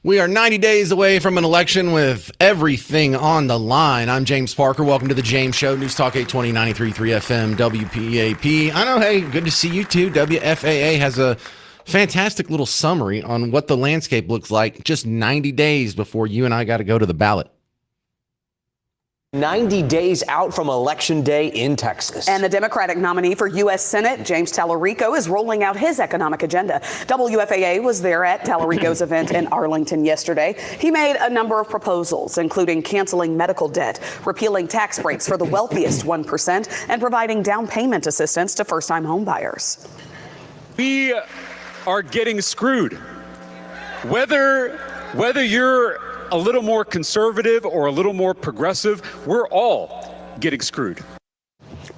We are 90 days away from an election with everything on the line. I'm James Parker. Welcome to the James Show. News Talk 820, 93.3 FM, WPAP. I know, hey, good to see you too. WFAA has a fantastic little summary on what the landscape looks like just 90 days before you and I got to go to the ballot. 90 days out from Election Day in Texas. And the Democratic nominee for U.S. Senate, James Tallarico, is rolling out his economic agenda. WFAA was there at Tallarico's event in Arlington yesterday. He made a number of proposals, including canceling medical debt, repealing tax breaks for the wealthiest 1%, and providing down payment assistance to first-time homebuyers. We are getting screwed. Whether you're a little more conservative or a little more progressive, we're all getting screwed.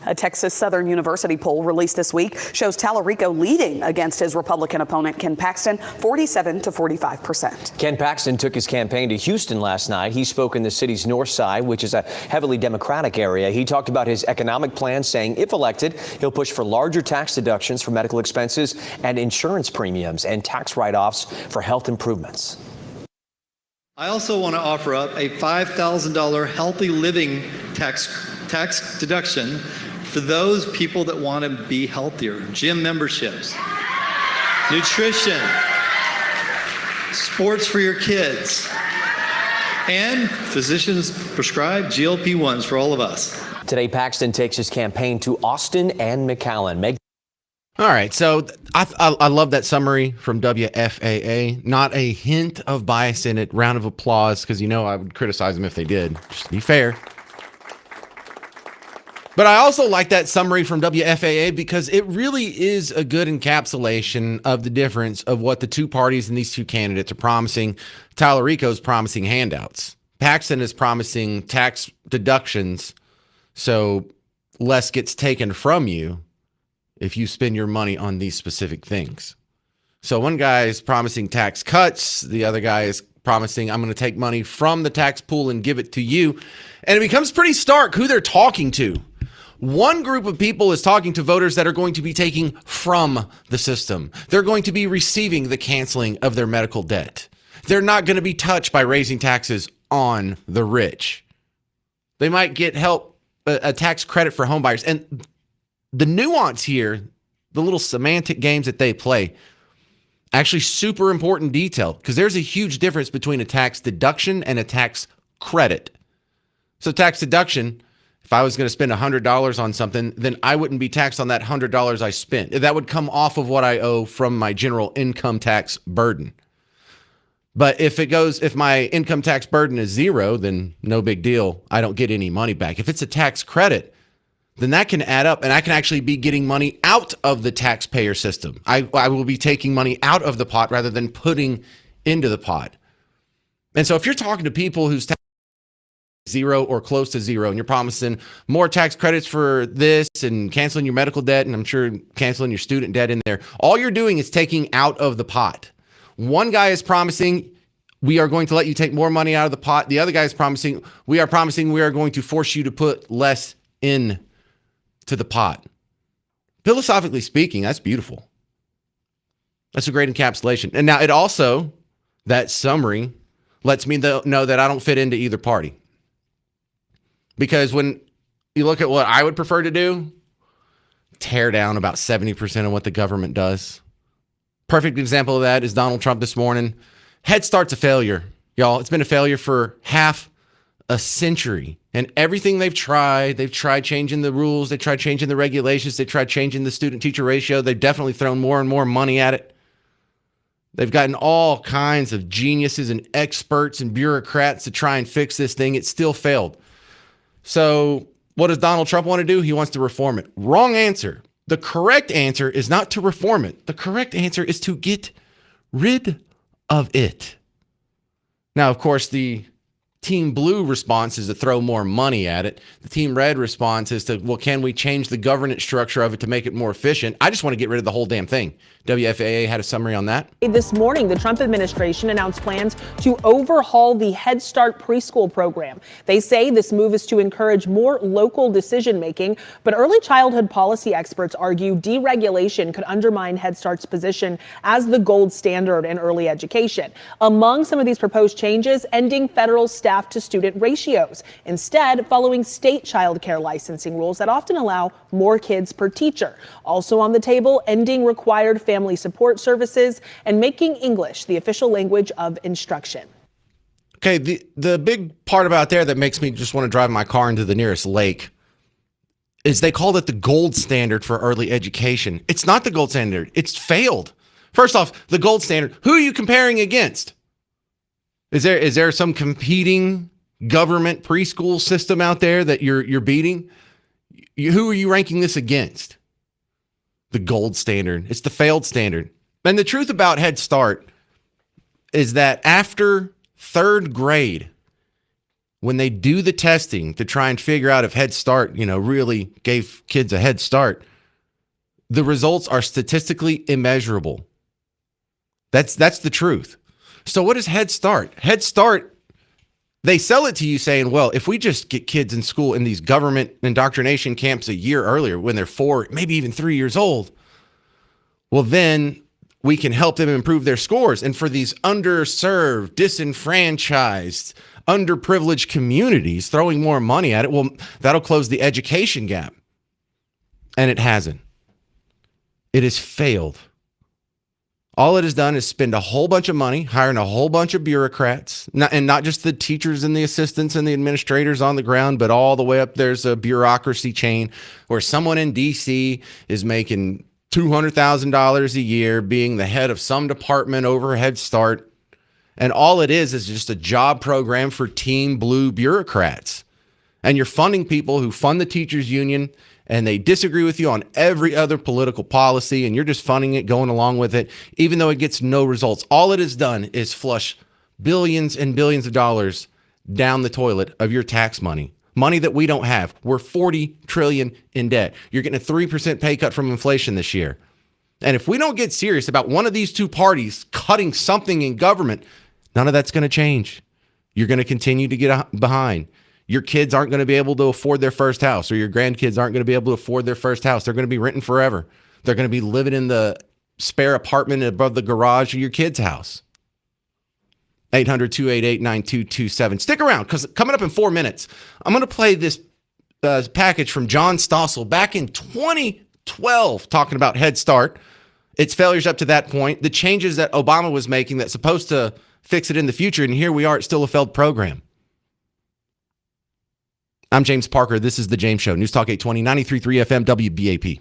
A Texas Southern University poll released this week shows Tallarico leading against his Republican opponent, Ken Paxton, 47 to 45%. Ken Paxton took his campaign to Houston last night. He spoke in the city's north side, which is a heavily Democratic area. He talked about his economic plan, saying if elected, he'll push for larger tax deductions for medical expenses and insurance premiums and tax write-offs for health improvements. I also want to offer up a $5,000 healthy living tax deduction for those people that want to be healthier. Gym memberships, nutrition, sports for your kids, and physicians prescribe GLP-1s for all of us. Today, Paxton takes his campaign to Austin and McAllen. All right, so I love that summary from WFAA. Not a hint of bias in it. Round of applause, because you know I would criticize them if they did. Just to be fair. But I also like that summary from WFAA because it really is a good encapsulation of the difference of what the two parties and these two candidates are promising. Tallarico's promising handouts. Paxton is promising tax deductions, so less gets taken from you if you spend your money on these specific things. So one guy is promising tax cuts. The other guy is promising, I'm going to take money from the tax pool and give it to you. And it becomes pretty stark who they're talking to. One group of people is talking to voters that are going to be taking from the system. They're going to be receiving the canceling of their medical debt. They're not going to be touched by raising taxes on the rich. They might get help, a tax credit for homebuyers. And the nuance here, the little semantic games that they play, actually super important detail, because there's a huge difference between a tax deduction and a tax credit. So tax deduction, if I was going to spend $100 on something, then I wouldn't be taxed on that $100 I spent. That would come off of what I owe from my general income tax burden. But if my income tax burden is zero, then no big deal. I don't get any money back. If it's a tax credit, then that can add up, and I can actually be getting money out of the taxpayer system. I will be taking money out of the pot rather than putting into the pot. And so if you're talking to people whose tax zero or close to zero, and you're promising more tax credits for this and canceling your medical debt, and I'm sure canceling your student debt in there, all you're doing is taking out of the pot. One guy is promising, we are going to let you take more money out of the pot. The other guy is promising we are going to force you to put less in to the pot. Philosophically speaking, that's beautiful. That's a great encapsulation. And now it also, that summary lets me know that I don't fit into either party. Because when you look at what I would prefer to do, tear down about 70% of what the government does. Perfect example of that is Donald Trump this morning. Head Start's a failure, y'all. It's been a failure for half a century. And everything they've tried changing the rules, they tried changing the regulations, they tried changing the student-teacher ratio. They've definitely thrown more and more money at it. They've gotten all kinds of geniuses and experts and bureaucrats to try and fix this thing. It still failed. So what does Donald Trump want to do? He wants to reform it. Wrong answer. The correct answer is not to reform it. The correct answer is to get rid of it. Now, of course, the Team Blue response is to throw more money at it. The Team Red response is to, well, can we change the governance structure of it to make it more efficient? I just want to get rid of the whole damn thing. WFAA had a summary on that. This morning, the Trump administration announced plans to overhaul the Head Start preschool program. They say this move is to encourage more local decision making, but early childhood policy experts argue deregulation could undermine Head Start's position as the gold standard in early education. Among some of these proposed changes, ending federal staff to student ratios, instead following state child care licensing rules that often allow more kids per teacher. Also on the table, ending required family support services and making English the official language of instruction. Okay, the big part about there that makes me just want to drive my car into the nearest lake is they called it the gold standard for early education. It's not the gold standard. It's failed. First off, the gold standard, who are you comparing against? Is there some competing government preschool system out there that you're beating? Who are you ranking this against? The gold standard. It's the failed standard. And the truth about Head Start is that after third grade, when they do the testing to try and figure out if Head Start, really gave kids a head start, the results are statistically immeasurable. That's the truth. So what is Head Start? Head Start, they sell it to you saying, well, if we just get kids in school in these government indoctrination camps a year earlier when they're 4, maybe even 3 years old, well, then we can help them improve their scores. And for these underserved, disenfranchised, underprivileged communities, throwing more money at it, well, that'll close the education gap. And it hasn't. It has failed. All it has done is spend a whole bunch of money, hiring a whole bunch of bureaucrats, and not just the teachers and the assistants and the administrators on the ground, but all the way up there's a bureaucracy chain where someone in D.C. is making $200,000 a year being the head of some department over Head Start. And all it is just a job program for Team Blue bureaucrats. And you're funding people who fund the teachers union, and they disagree with you on every other political policy, and you're just funding it, going along with it, even though it gets no results. All it has done is flush billions and billions of dollars down the toilet of your tax money that we don't have. We're $40 trillion in debt. You're getting a 3% pay cut from inflation this year. And if we don't get serious about one of these two parties cutting something in government, none of that's going to change. You're going to continue to get behind. Your kids aren't going to be able to afford their first house, or your grandkids aren't going to be able to afford their first house. They're going to be renting forever. They're going to be living in the spare apartment above the garage of your kid's house. 800-288-9227. Stick around, because coming up in 4 minutes, I'm going to play this package from John Stossel back in 2012 talking about Head Start, its failures up to that point, the changes that Obama was making that's supposed to fix it in the future, and here we are, it's still a failed program. I'm James Parker. This is The James Show. News Talk 820, 93.3 FM, WBAP.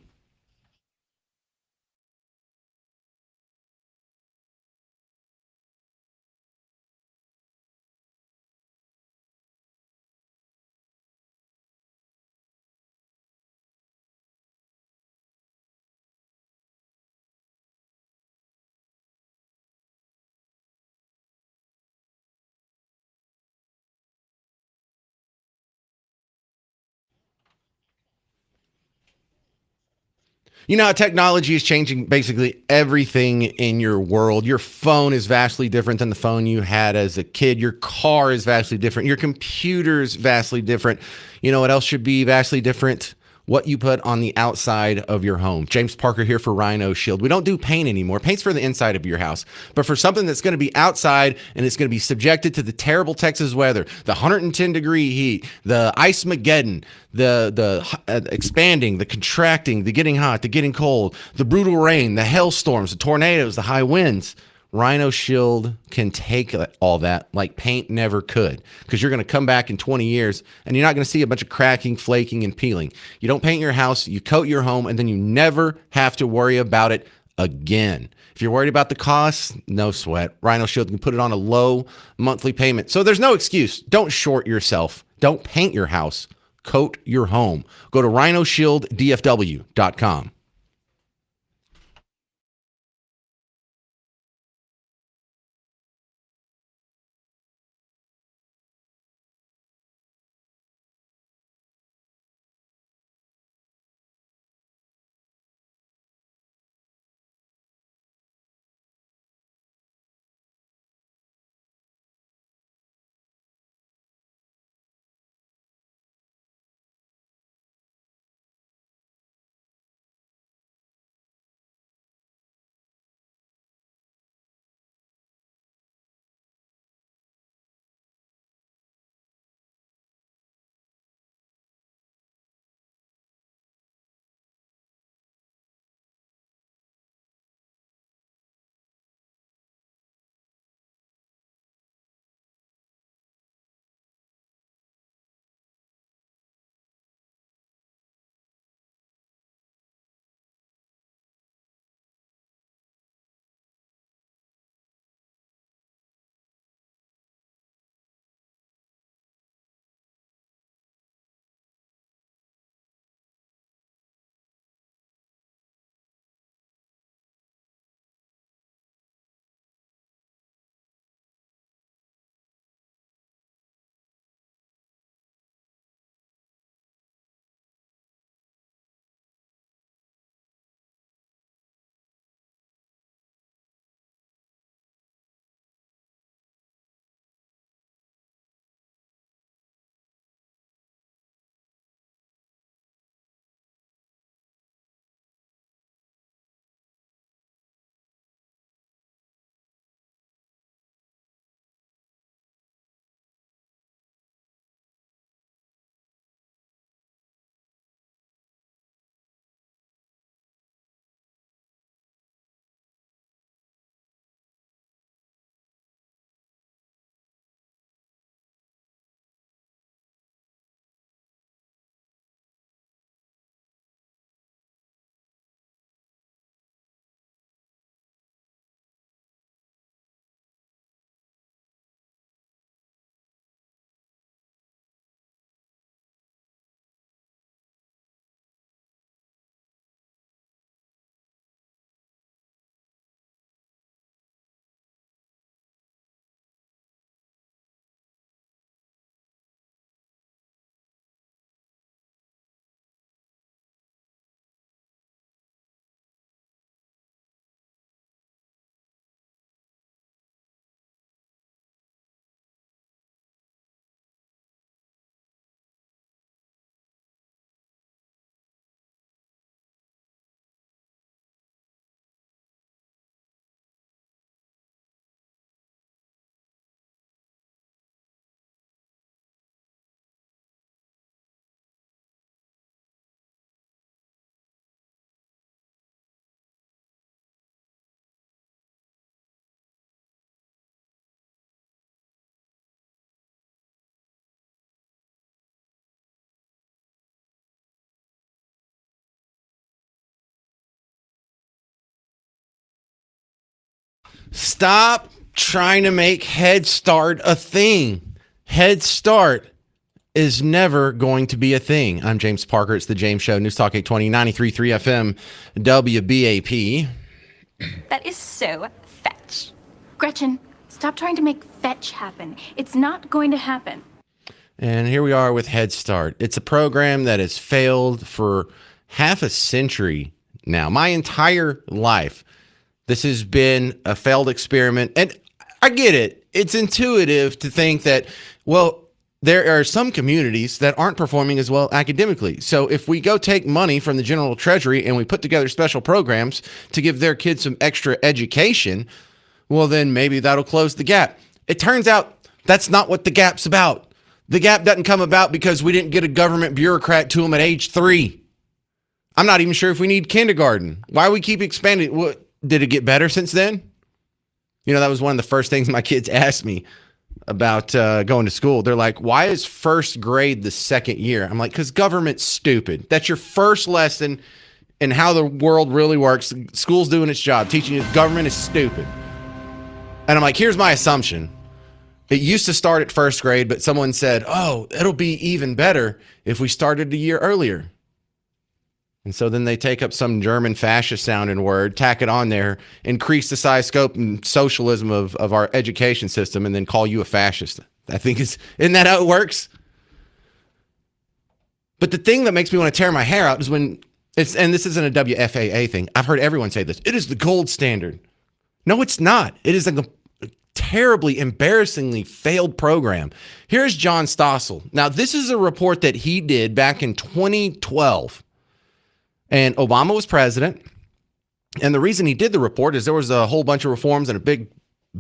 You know, technology is changing basically everything in your world. Your phone is vastly different than the phone you had as a kid. Your car is vastly different. Your computer is vastly different. You know what else should be vastly different? What you put on the outside of your home. James Parker here for Rhino Shield. We don't do paint anymore. Paint's for the inside of your house. But for something that's going to be outside and it's going to be subjected to the terrible Texas weather, the 110-degree heat, the ice-mageddon, the expanding, the contracting, the getting hot, the getting cold, the brutal rain, the hailstorms, the tornadoes, the high winds, Rhino Shield can take all that like paint never could, because you're going to come back in 20 years and you're not going to see a bunch of cracking, flaking, and peeling. You don't paint your house, you coat your home, and then you never have to worry about it again. If you're worried about the cost, no sweat. Rhino Shield can put it on a low monthly payment. So there's no excuse. Don't short yourself. Don't paint your house. Coat your home. Go to rhinoshielddfw.com. Stop trying to make Head Start a thing. Head Start is never going to be a thing. I'm James Parker. It's The James Show, News Talk 820, 93.3 FM, WBAP. That is so fetch. Gretchen, stop trying to make fetch happen. It's not going to happen. And here we are with Head Start. It's a program that has failed for half a century now. My entire life, this has been a failed experiment. And I get it. It's intuitive to think that, well, there are some communities that aren't performing as well academically. So if we go take money from the general treasury and we put together special programs to give their kids some extra education, well, then maybe that'll close the gap. It turns out that's not what the gap's about. The gap doesn't come about because we didn't get a government bureaucrat to them at age 3. I'm not even sure if we need kindergarten. Why we keep expanding? What, did it get better since then? You know, that was one of the first things my kids asked me about going to school. They're like, why is first grade the second year? I'm like, because government's stupid. That's your first lesson in how the world really works. School's doing its job, teaching you government is stupid. And I'm like, here's my assumption. It used to start at first grade, but someone said, oh, it'll be even better if we started a year earlier. And so then they take up some German fascist sounding word, tack it on there, increase the size, scope, and socialism of our education system, and then call you a fascist. I think isn't that how it works? But the thing that makes me want to tear my hair out is when it's, and this isn't a WFAA thing. I've heard everyone say this. It is the gold standard. No, it's not. It is a terribly, embarrassingly failed program. Here's John Stossel. Now, this is a report that he did back in 2012. And Obama was president. And the reason he did the report is there was a whole bunch of reforms and a big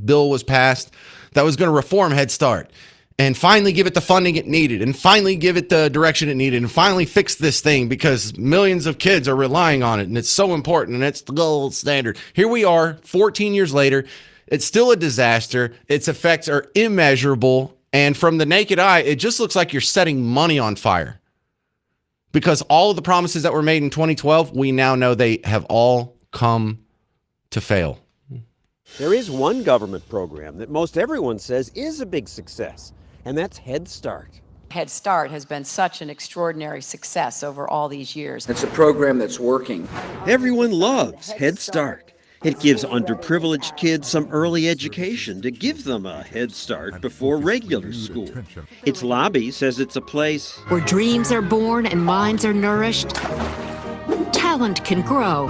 bill was passed that was going to reform Head Start and finally give it the funding it needed and finally give it the direction it needed and finally fix this thing because millions of kids are relying on it and it's so important and it's the gold standard. Here we are 14 years later. It's still a disaster. Its effects are immeasurable. And from the naked eye, it just looks like you're setting money on fire. Because all of the promises that were made in 2012, we now know they have all come to fail. There is one government program that most everyone says is a big success, and that's Head Start. Head Start has been such an extraordinary success over all these years. It's a program that's working. Everyone loves Head Start. It gives underprivileged kids some early education to give them a head start before regular school. Its lobby says it's a place where dreams are born and minds are nourished, talent can grow,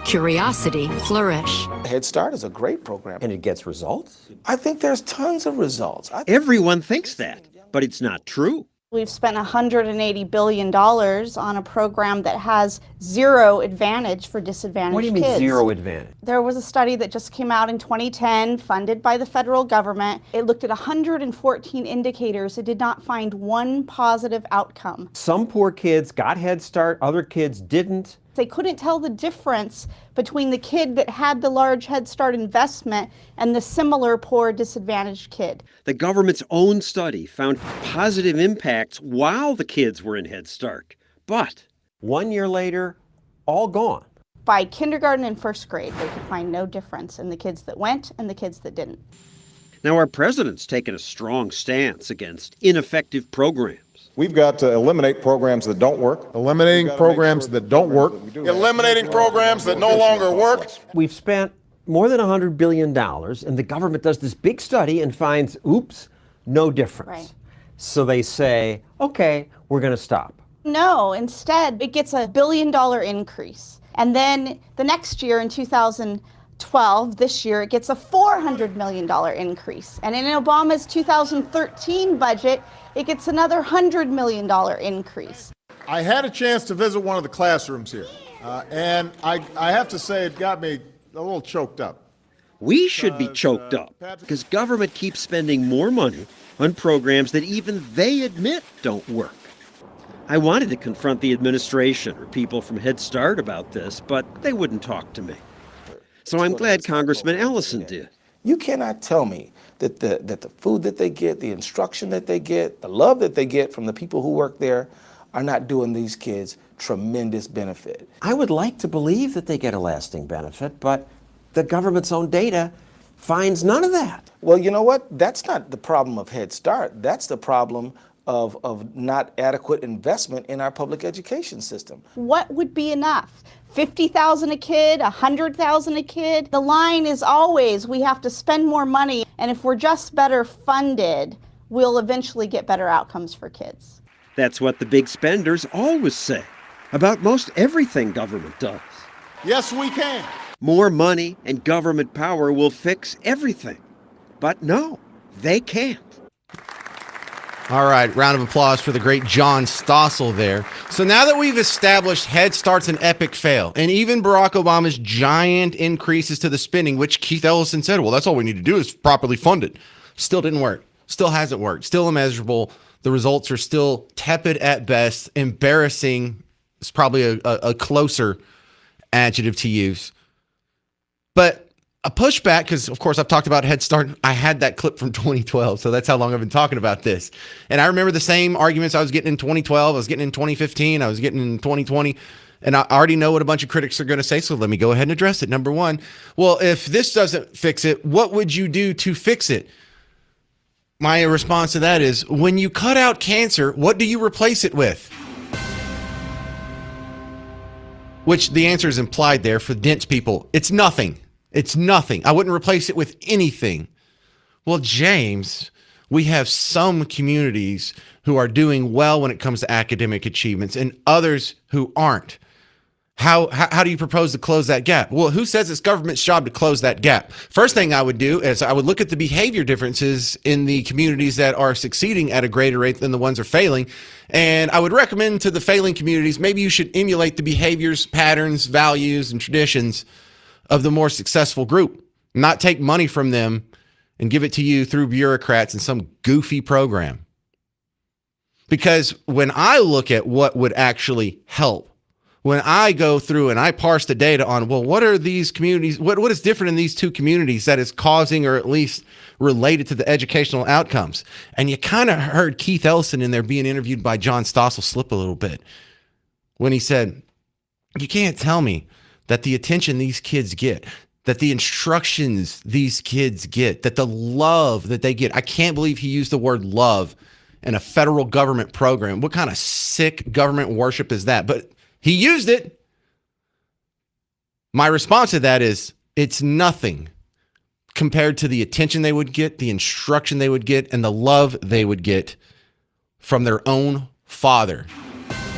curiosity flourish. Head Start is a great program. and it gets results. I think there's tons of results. Everyone thinks that, but it's not true. We've spent $180 billion on a program that has zero advantage for disadvantaged kids. What do you mean zero advantage? There was a study that just came out in 2010, funded by the federal government. It looked at 114 indicators. It did not find one positive outcome. Some poor kids got Head Start, other kids didn't. They couldn't tell the difference between the kid that had the large Head Start investment and the similar poor disadvantaged kid. The government's own study found positive impacts while the kids were in Head Start. But 1 year later, all gone. By kindergarten and first grade, they could find no difference in the kids that went and the kids that didn't. Now our president's taken a strong stance against ineffective programs. We've got to eliminate programs that don't work. Eliminating programs that don't work. Eliminating programs that no longer work. We've spent more than $100 billion, and the government does this big study and finds, oops, no difference. Right. So they say, okay, we're going to stop. No, instead, it gets $1 billion increase. And then the next year in 2012, this year, it gets a $400 million increase. And in Obama's 2013 budget, it gets another $100 million increase. I had a chance to visit one of the classrooms here, and I have to say it got me a little choked up. We should be choked up because government keeps spending more money on programs that even they admit don't work. I wanted to confront the administration or people from Head Start about this, but they wouldn't talk to me. So I'm glad Congressman Ellison did. You cannot tell me that the food that they get, the instruction that they get, the love that they get from the people who work there are not doing these kids tremendous benefit. I would like to believe that they get a lasting benefit, but the government's own data finds none of that. Well, you know what? That's not the problem of Head Start. That's the problem of not adequate investment in our public education system. What would be enough? 50,000 a kid, 100,000 a kid? The line is always we have to spend more money, and if we're just better funded, we'll eventually get better outcomes for kids. That's what the big spenders always say about most everything government does. Yes, we can. More money and government power will fix everything. But no, they can't. All right, round of applause for the great John Stossel there. So now that we've established Head Start's an epic fail, and even Barack Obama's giant increases to the spending, which Keith Ellison said, well, that's all we need to do is properly fund it. Still didn't work. Still hasn't worked. Still immeasurable. The results are still tepid at best. Embarrassing is probably a closer adjective to use. But a pushback, because of course I've talked about Head Start. I had that clip from 2012, so that's how long I've been talking about this. And I remember the same arguments I was getting in 2012, I was getting in 2015, I was getting in 2020. And I already know what a bunch of critics are going to say, so let me go ahead and address it. Number one, well, if this doesn't fix it, what would you do to fix it? My response to that is, when you cut out cancer, what do you replace it with? Which the answer is implied there for dense people. It's nothing. It's nothing. I wouldn't replace it with anything. Well, James, we have some communities who are doing well when it comes to academic achievements and others who aren't. How do you propose to close that gap? Well, who says it's government's job to close that gap? First thing I would do is I would look at the behavior differences in the communities that are succeeding at a greater rate than the ones are failing. And I would recommend to the failing communities, maybe you should emulate the behaviors, patterns, values, and traditions of the more successful group, not take money from them and give it to you through bureaucrats in some goofy program. Because when I look at what would actually help, when I go through and I parse the data on, well, what are these communities, what is different in these two communities that is causing or at least related to the educational outcomes? And you kind of heard Keith Ellison in there being interviewed by John Stossel slip a little bit when he said, you can't tell me that the attention these kids get, that the instructions these kids get, that the love that they get. I can't believe he used the word love in a federal government program. What kind of sick government worship is that? But he used it. My response to that is it's nothing compared to the attention they would get, the instruction they would get, and the love they would get from their own father.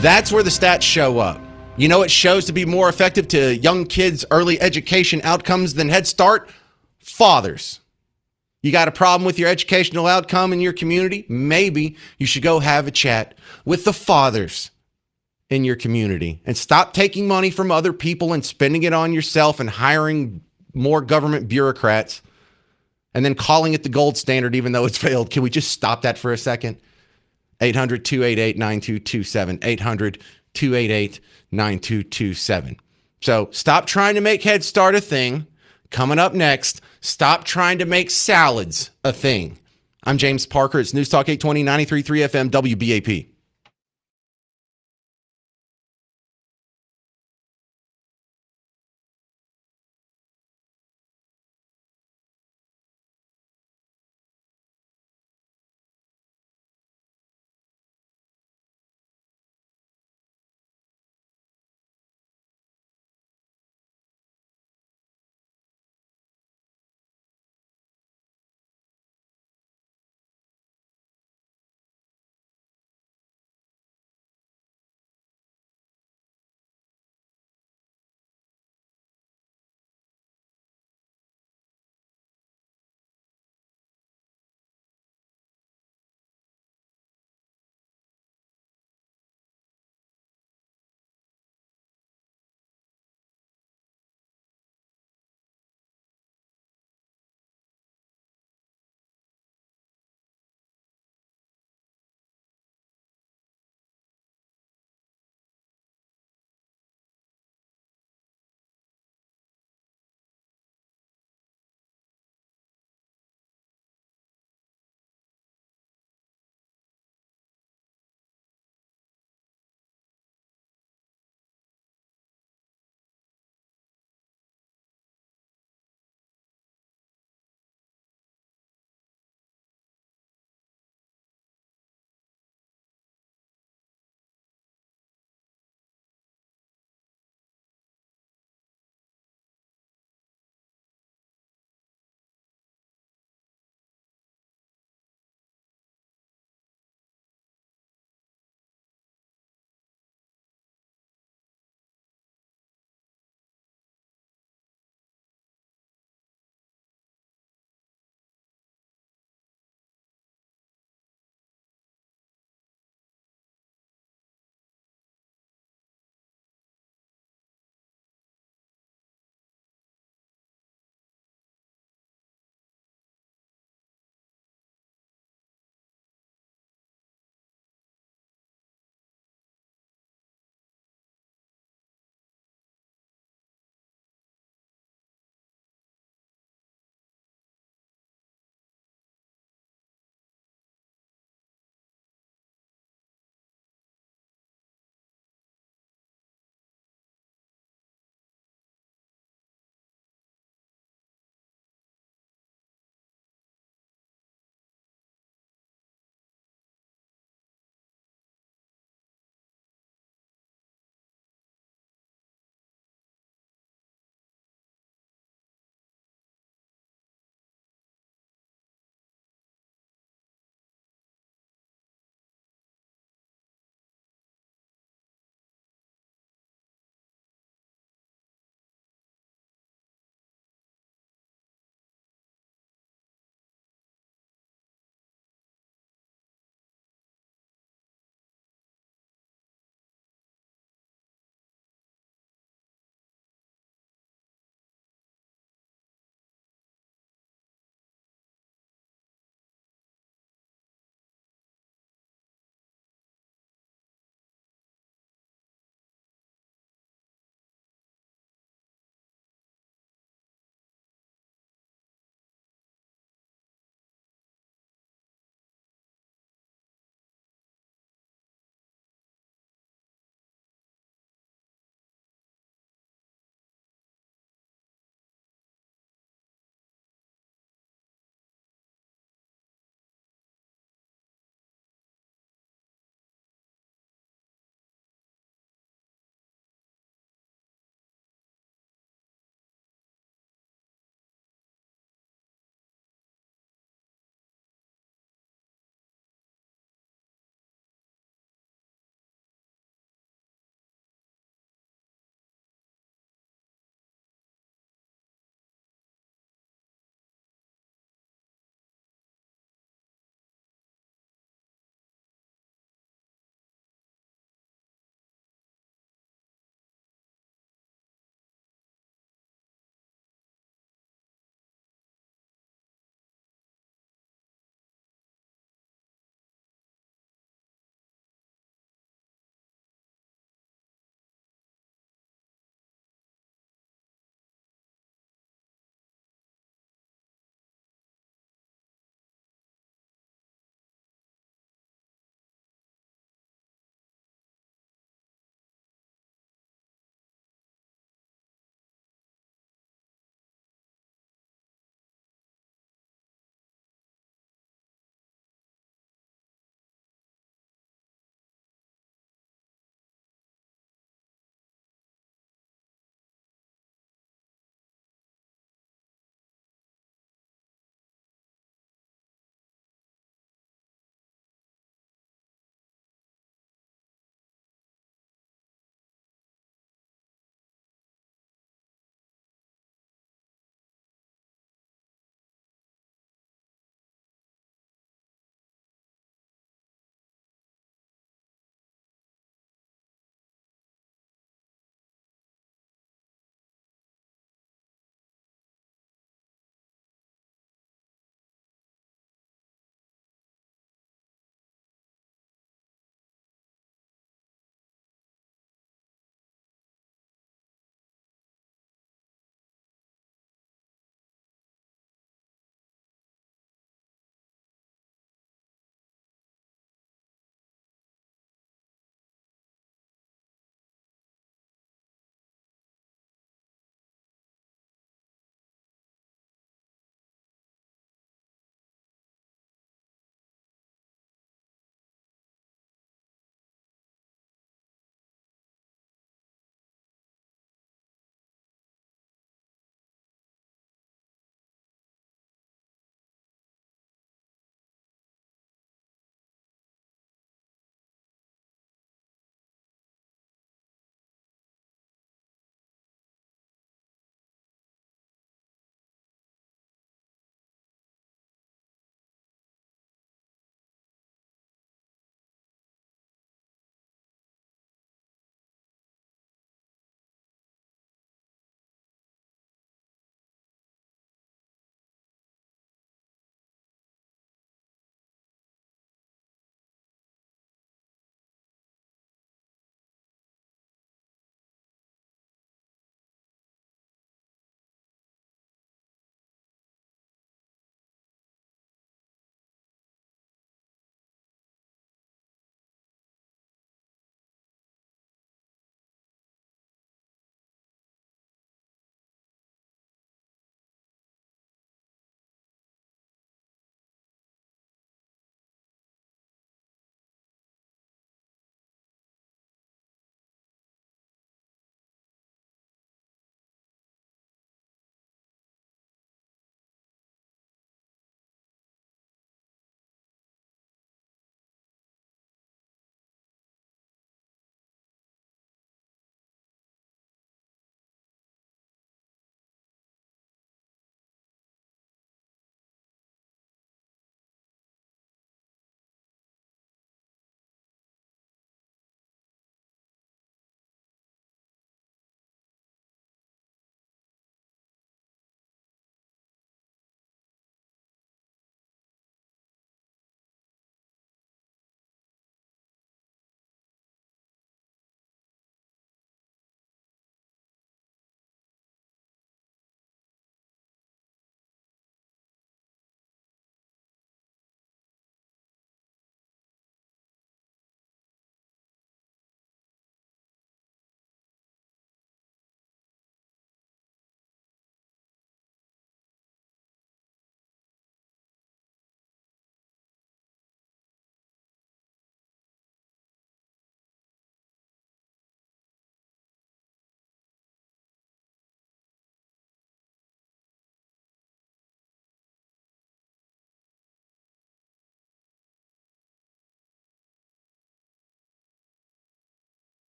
That's where the stats show up. You know, it shows to be more effective to young kids' early education outcomes than Head Start? Fathers. You got a problem with your educational outcome in your community? Maybe you should go have a chat with the fathers in your community and stop taking money from other people and spending it on yourself and hiring more government bureaucrats and then calling it the gold standard even though it's failed. Can we just stop that for a second? 800-288-9227. 800-288-9227. So stop trying to make Head Start a thing. Coming up next, stop trying to make salads a thing. I'm James Parker. It's News Talk 820, 93.3 FM, WBAP.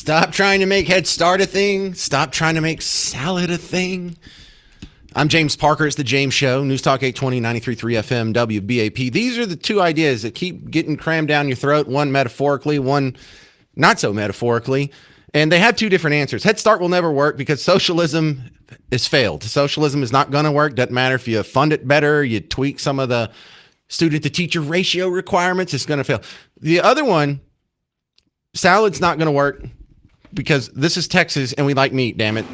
Stop trying to make Head Start a thing. Stop trying to make salad a thing. I'm James Parker. It's The James Show. News Talk 820, 93.3 FM, WBAP. These are the two ideas that keep getting crammed down your throat, one metaphorically, one not so metaphorically. And they have two different answers. Head Start will never work because socialism is failed. Socialism is not going to work. Doesn't matter if you fund it better, you tweak some of the student-to-teacher ratio requirements, it's going to fail. The other one, salad's not going to work because this is Texas and we like meat, damn it.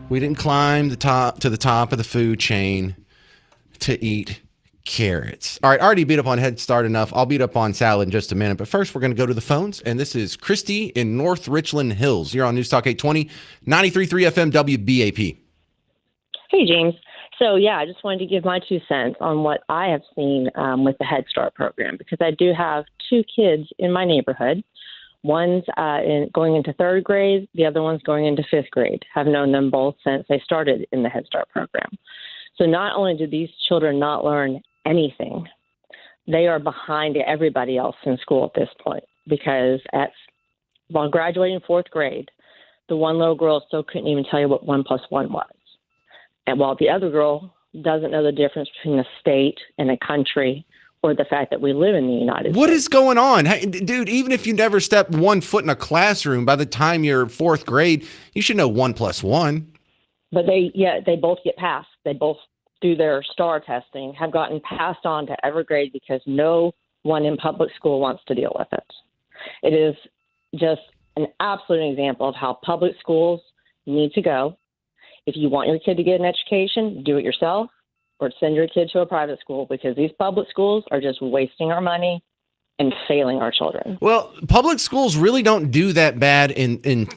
We didn't climb to the top of the food chain to eat carrots. All right, I already beat up on Head Start enough. I'll beat up on salad in just a minute. But first, we're going to go to the phones. And this is Christy in North Richland Hills. You're on News Talk 820, 93.3 FM, WBAP. Hey, James. So, yeah, I just wanted to give my 2 cents on what I have seen with the Head Start program, because I do have 2 kids in my neighborhood. One's going into 3rd grade. The other one's going into 5th grade. I've known them both since they started in the Head Start program. So not only do these children not learn anything, they are behind everybody else in school at this point, because while graduating 4th grade, the one little girl still couldn't even tell you what 1 + 1 was. And while the other girl doesn't know the difference between a state and a country, or the fact that we live in the United States. What is going on? Hey, dude, even if you never step 1 foot in a classroom, by the time you're 4th grade, you should know 1 + 1. But they both get passed. They both do their STAR testing, have gotten passed on to every grade because no one in public school wants to deal with it. It is just an absolute example of how public schools need to go. If you want your kid to get an education, do it yourself, or send your kid to a private school, because these public schools are just wasting our money and failing our children. Well, public schools really don't do that bad in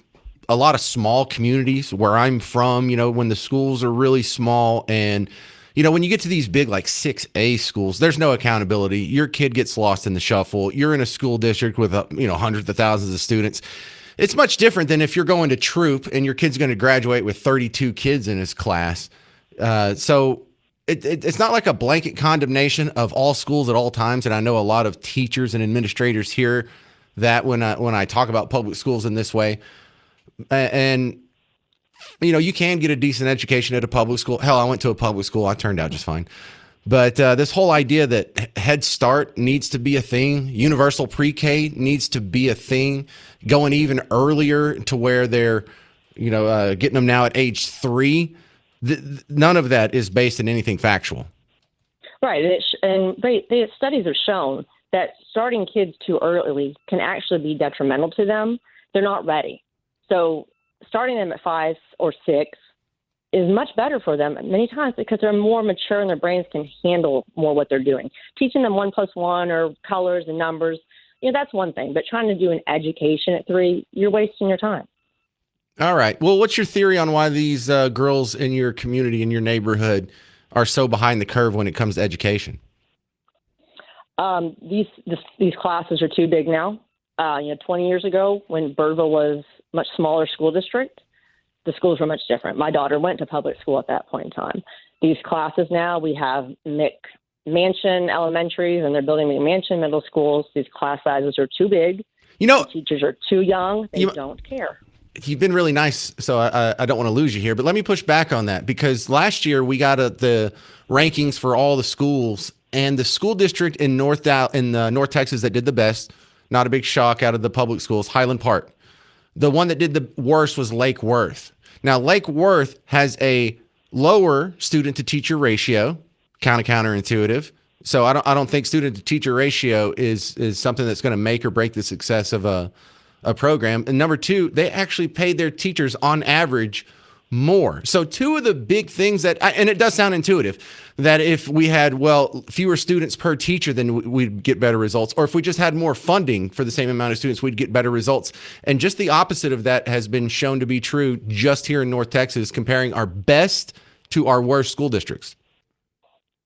a lot of small communities where I'm from, when the schools are really small. And, when you get to these big, like 6A schools, there's no accountability. Your kid gets lost in the shuffle. You're in a school district with, hundreds of thousands of students. It's much different than if you're going to Troop and your kid's going to graduate with 32 kids in his class. So it's not like a blanket condemnation of all schools at all times. And I know a lot of teachers and administrators hear that when I talk about public schools in this way. And, you can get a decent education at a public school. Hell, I went to a public school. I turned out just fine. But this whole idea that Head Start needs to be a thing, universal pre-K needs to be a thing, going even earlier to where they're, getting them now at age 3. None of that is based in anything factual. Right. The studies have shown that starting kids too early can actually be detrimental to them. They're not ready. So starting them at 5 or 6 is much better for them many times because they're more mature and their brains can handle more what they're doing. Teaching them 1 + 1 or colors and numbers, that's one thing. But trying to do an education at 3, you're wasting your time. All right. Well, what's your theory on why these girls in your community, in your neighborhood, are so behind the curve when it comes to education? These classes are too big now. 20 years ago, when Birdville was a much smaller school district, the schools were much different. My daughter went to public school at that point in time. These classes now, we have McMansion elementaries, and they're building McMansion middle schools. These class sizes are too big. The teachers are too young. They don't care. You've been really nice, so I don't want to lose you here. But let me push back on that, because last year we got the rankings for all the schools, and the school district in North Texas that did the best, not a big shock out of the public schools, Highland Park. The one that did the worst was Lake Worth. Now, Lake Worth has a lower student-to-teacher ratio, kind of counterintuitive. So I don't think student-to-teacher ratio is something that's going to make or break the success of a program. And number 2, they actually paid their teachers on average more. So 2 of the big things and it does sound intuitive, that if we had, fewer students per teacher, then we'd get better results. Or if we just had more funding for the same amount of students, we'd get better results. And just the opposite of that has been shown to be true just here in North Texas, comparing our best to our worst school districts.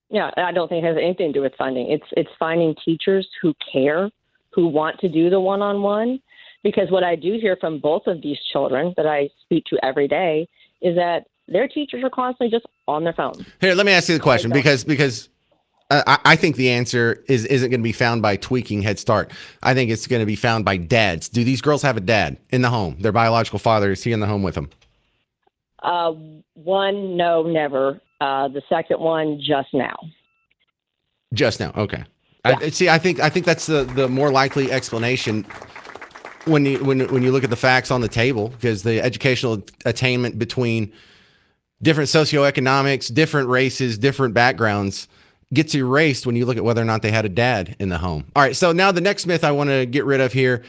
Yeah, I don't think it has anything to do with funding. It's finding teachers who care, who want to do the one-on-one. Because what I do hear from both of these children that I speak to every day is that their teachers are constantly just on their phone. Here, let me ask you the question, because I think the answer isn't going to be found by tweaking Head Start. I think it's going to be found by dads. Do these girls have a dad in the home? Their biological father, is he in the home with them? One, no, never. The second one, just now. Just now, okay. Yeah. I think that's the more likely explanation when you look at the facts on the table, because the educational attainment between different socioeconomics, different races, different backgrounds gets erased when you look at whether or not they had a dad in the home. All right, so now the next myth I want to get rid of here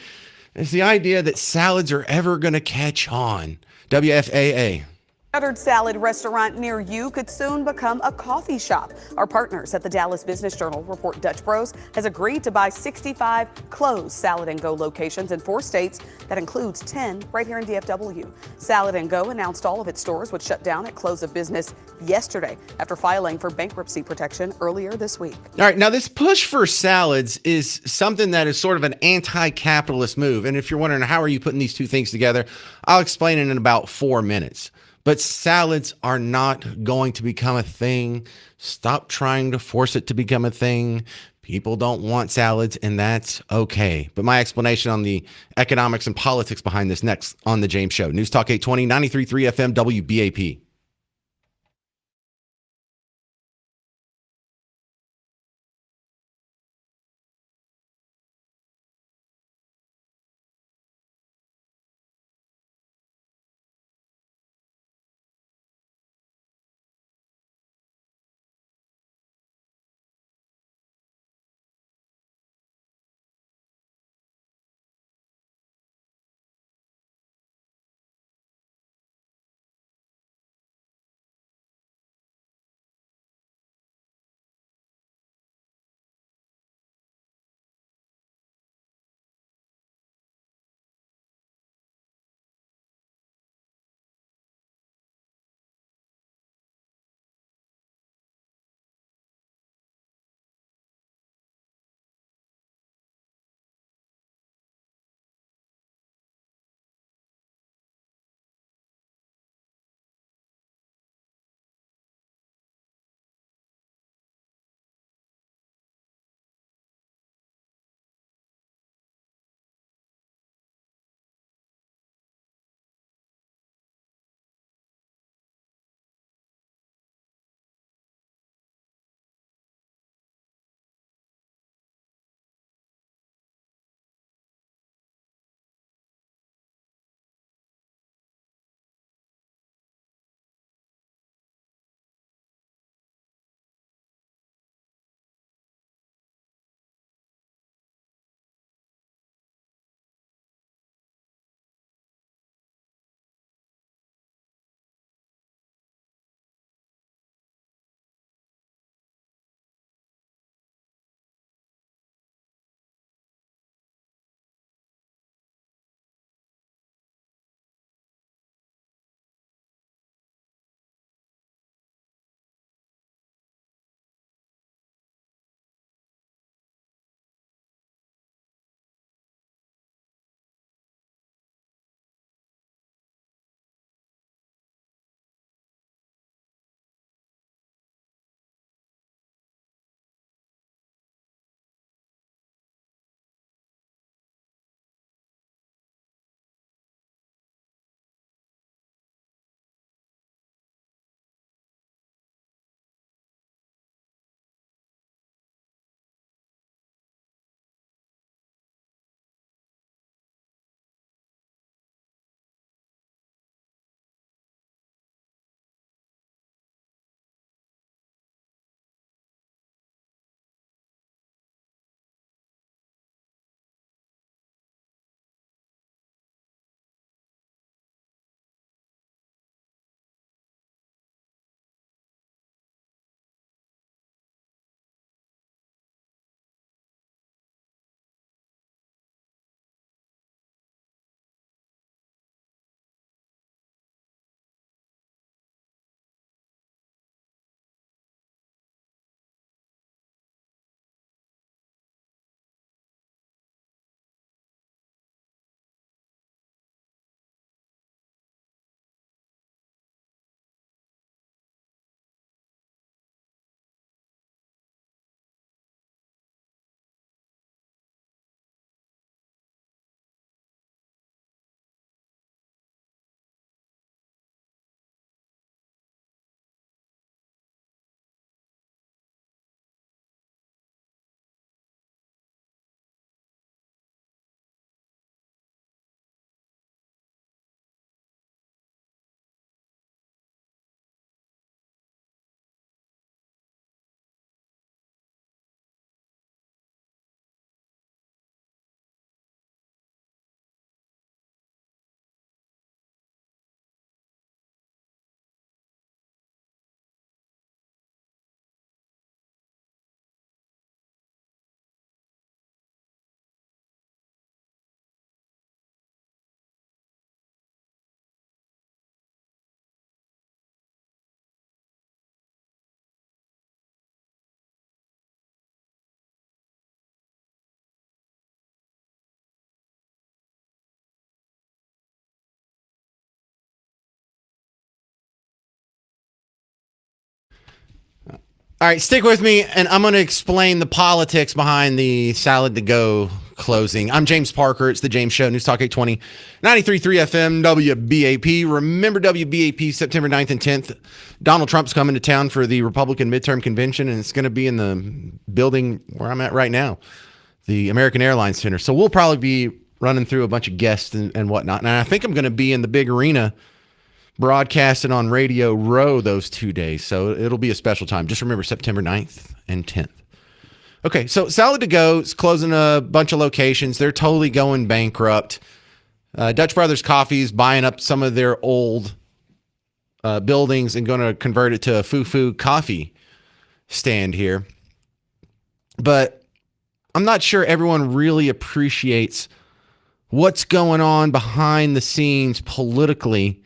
is the idea that salads are ever going to catch on. WFAA. Another salad restaurant near you could soon become a coffee shop. Our partners at the Dallas Business Journal report Dutch Bros has agreed to buy 65 closed Salad & Go locations in 4 states. That includes 10 right here in DFW. Salad & Go announced all of its stores would shut down at close of business yesterday after filing for bankruptcy protection earlier this week. All right, now this push for salads is something that is sort of an anti-capitalist move. And if you're wondering how are you putting these two things together, I'll explain it in about 4 minutes. But salads are not going to become a thing. Stop trying to force it to become a thing. People don't want salads, and that's okay. But my explanation on the economics and politics behind this next on The James Show. News Talk 820, 93.3 FM, WBAP. All right, stick with me, and I'm going to explain the politics behind the Salad to Go closing. I'm James Parker. It's the James Show, News Talk 820, 93.3 FM, WBAP. Remember WBAP, September 9th and 10th. Donald Trump's coming to town for the Republican midterm convention, and it's going to be in the building where I'm at right now, the American Airlines Center. So we'll probably be running through a bunch of guests and whatnot. And I think I'm going to be in the big arena broadcasting on Radio Row those 2 days. So it'll be a special time. Just remember September 9th and 10th. Okay, so Salad to Go is closing a bunch of locations. They're totally going bankrupt. Dutch Brothers Coffee is buying up some of their old buildings and going to convert it to a foo-foo coffee stand here. But I'm not sure everyone really appreciates what's going on behind the scenes politically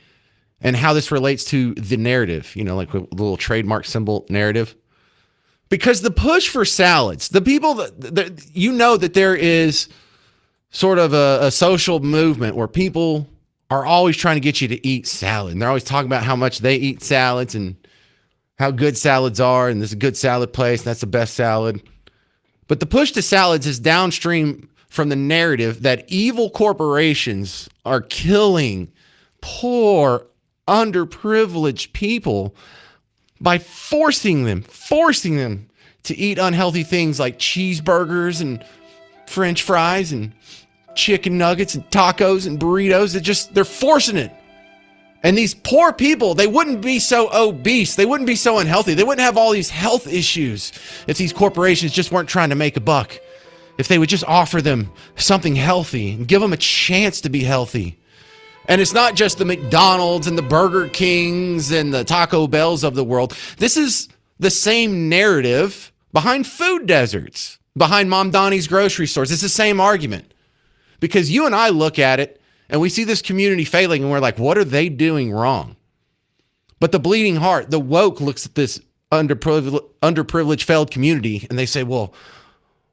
and how this relates to the narrative, like a little trademark symbol narrative. Because the push for salads, the people that there is sort of a social movement where people are always trying to get you to eat salad. And they're always talking about how much they eat salads and how good salads are. And there's a good salad place. And that's the best salad. But the push to salads is downstream from the narrative that evil corporations are killing poor, underprivileged people by forcing them to eat unhealthy things like cheeseburgers and French fries and chicken nuggets and tacos and burritos. They're forcing it. And these poor people, they wouldn't be so obese. They wouldn't be so unhealthy. They wouldn't have all these health issues if these corporations just weren't trying to make a buck. If they would just offer them something healthy and give them a chance to be healthy. And it's not just the McDonald's and the Burger Kings and the Taco Bells of the world. This is the same narrative behind food deserts, behind Mom Donnie's grocery stores. It's the same argument. Because you and I look at it and we see this community failing and we're like, what are they doing wrong? But the bleeding heart, the woke, looks at this underprivileged failed community and they say, well,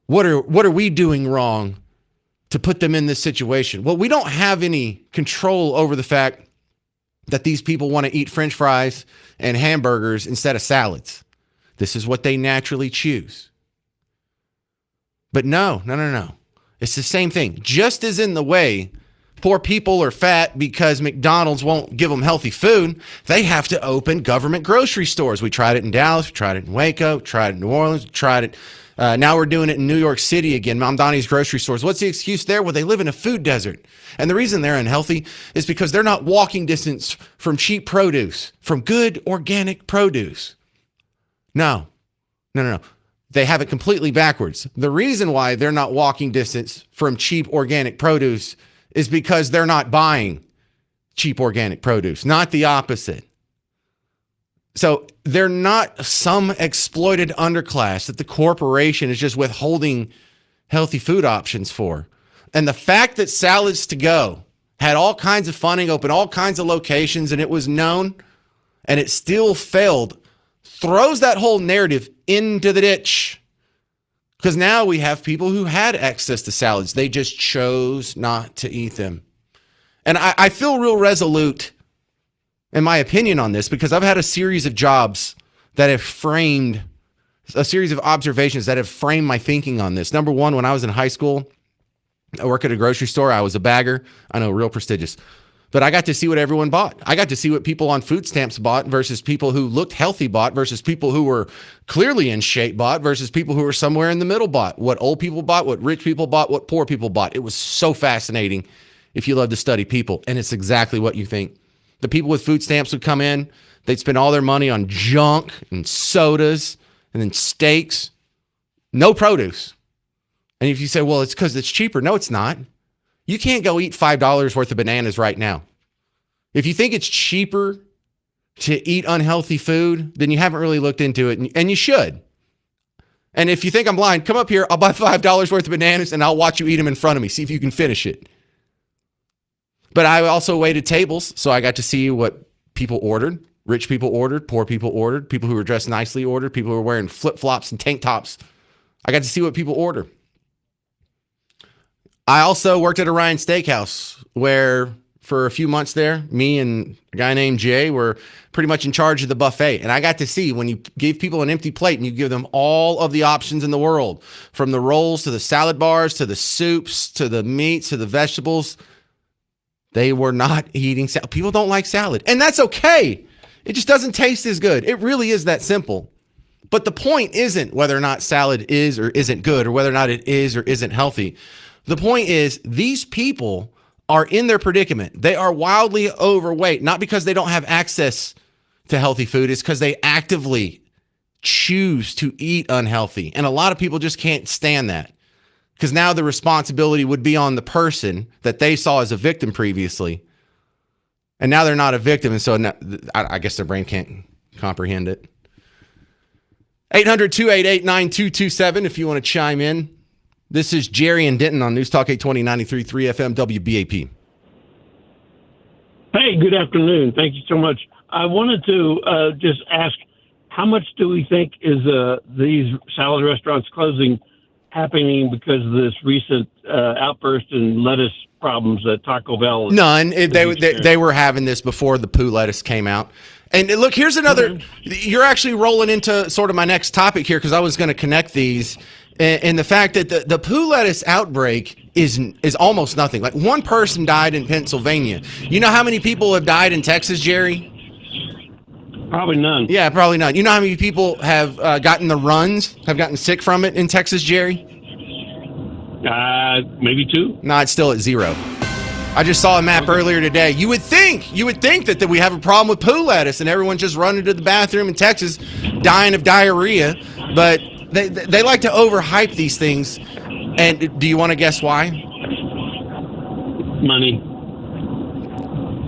what are we doing wrong to put them in this situation? Well, we don't have any control over the fact that these people want to eat French fries and hamburgers instead of salads. This is what they naturally choose. But no. It's the same thing. Just as in the way poor people are fat because McDonald's won't give them healthy food, they have to open government grocery stores. We tried it in Dallas, we tried it in Waco, tried it in New Orleans, tried it. Now we're doing it in New York City again, Mom Donnie's grocery stores. What's the excuse there? Well, they live in a food desert. And the reason they're unhealthy is because they're not walking distance from cheap produce, from good organic produce. No. They have it completely backwards. The reason why they're not walking distance from cheap organic produce is because they're not buying cheap organic produce, not the opposite. So they're not some exploited underclass that the corporation is just withholding healthy food options for. And the fact that Salads to Go had all kinds of funding, opened all kinds of locations, and it was known, and it still failed, throws that whole narrative into the ditch. Because now we have people who had access to salads. They just chose not to eat them. And I feel real resolute in my opinion on this, because I've had a series of jobs that have framed a series of observations that have framed my thinking on this. Number one, when I was in high school, I worked at a grocery store. I was a bagger. I know, real prestigious. But I got to see what everyone bought. I got to see what people on food stamps bought versus people who looked healthy bought versus people who were clearly in shape bought versus people who were somewhere in the middle bought. What old people bought, what rich people bought, what poor people bought. It was so fascinating if you love to study people. And it's exactly what you think. The people with food stamps would come in. They'd spend all their money on junk and sodas and then steaks. No produce. And if you say, well, it's because it's cheaper. No, it's not. You can't go eat $5 worth of bananas right now. If you think it's cheaper to eat unhealthy food, then you haven't really looked into it, and you should. And if you think I'm blind, come up here. I'll buy $5 worth of bananas, and I'll watch you eat them in front of me. See if you can finish it. But I also waited tables, so I got to see what people ordered. Rich people ordered, poor people ordered, people who were dressed nicely ordered, people who were wearing flip-flops and tank tops. I got to see what people order. I also worked at Orion Steakhouse, where for a few months there. Me and a guy named Jay were pretty much in charge of the buffet. And I got to see when you give people an empty plate and you give them all of the options in the world, from the rolls to the salad bars to the soups to the meats to the vegetables, they were not eating salad. People don't like salad, and that's okay. It just doesn't taste as good. It really is that simple. But the point isn't whether or not salad is or isn't good, or whether or not it is or isn't healthy. The point is these people are in their predicament. They are wildly overweight, not because they don't have access to healthy food. It's because they actively choose to eat unhealthy. And a lot of people just can't stand that, because now the responsibility would be on the person that they saw as a victim previously. And now they're not a victim. And so now, I guess their brain can't comprehend it. 800-288-9227 if you want to chime in. This is Jerry and Denton on News Talk 820 93.3 FM WBAP. Hey, good afternoon. Thank you so much. I wanted to just ask, how much do we think is these salad restaurants closing happening because of this recent outburst in lettuce problems that Taco Bell? None. They were having this before the poo lettuce came out. And look, here's another. You're actually rolling into sort of my next topic here, because I was going to connect these. And the fact that the poo lettuce outbreak is almost nothing. Like, one person died in Pennsylvania. You know how many people have died in Texas, Jerry? Probably none. Yeah, probably none. You know how many people have gotten the runs, have gotten sick from it in Texas, Jerry? Maybe 2. No, it's still at 0. I just saw a map earlier today. You would think that we have a problem with poo lettuce and everyone just running to the bathroom in Texas dying of diarrhea, but they like to overhype these things. And do you want to guess why? Money.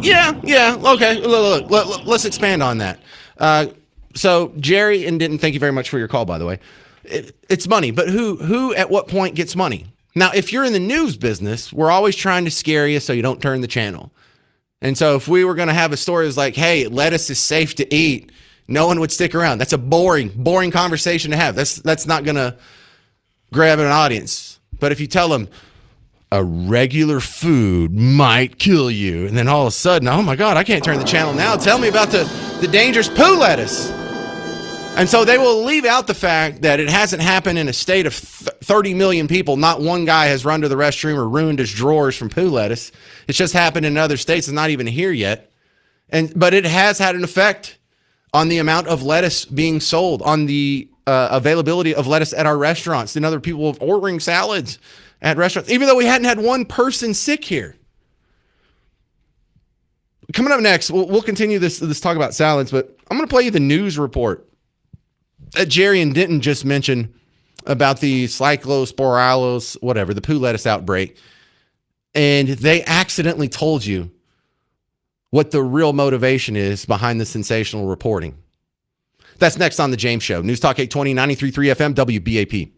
Yeah. Okay. Look, let's expand on that. So Jerry and Denton, thank you very much for your call, by the way. It's money, but who at what point gets money? Now, if you're in the news business, we're always trying to scare you so you don't turn the channel. And so if we were going to have a story that's like, hey, lettuce is safe to eat, no one would stick around. That's a boring conversation to have. That's not going to grab an audience. But if you tell them a regular food might kill you, and then all of a sudden, oh my God, I can't turn the channel now. Tell me about the dangerous poo lettuce. And so they will leave out the fact that it hasn't happened in a state of 30 million people. Not one guy has run to the restroom or ruined his drawers from poo lettuce. It's just happened in other states. It's not even here yet. But it has had an effect on the amount of lettuce being sold, on the availability of lettuce at our restaurants, and other people ordering salads at restaurants, even though we hadn't had one person sick here. Coming up next, we'll continue this talk about salads, but I'm going to play you the news report that Jerry and Denton just mentioned about the cyclosporallos, whatever, the poo lettuce outbreak. And they accidentally told you what the real motivation is behind the sensational reporting. That's next on The James Show. News Talk 820, 93.3 FM, WBAP.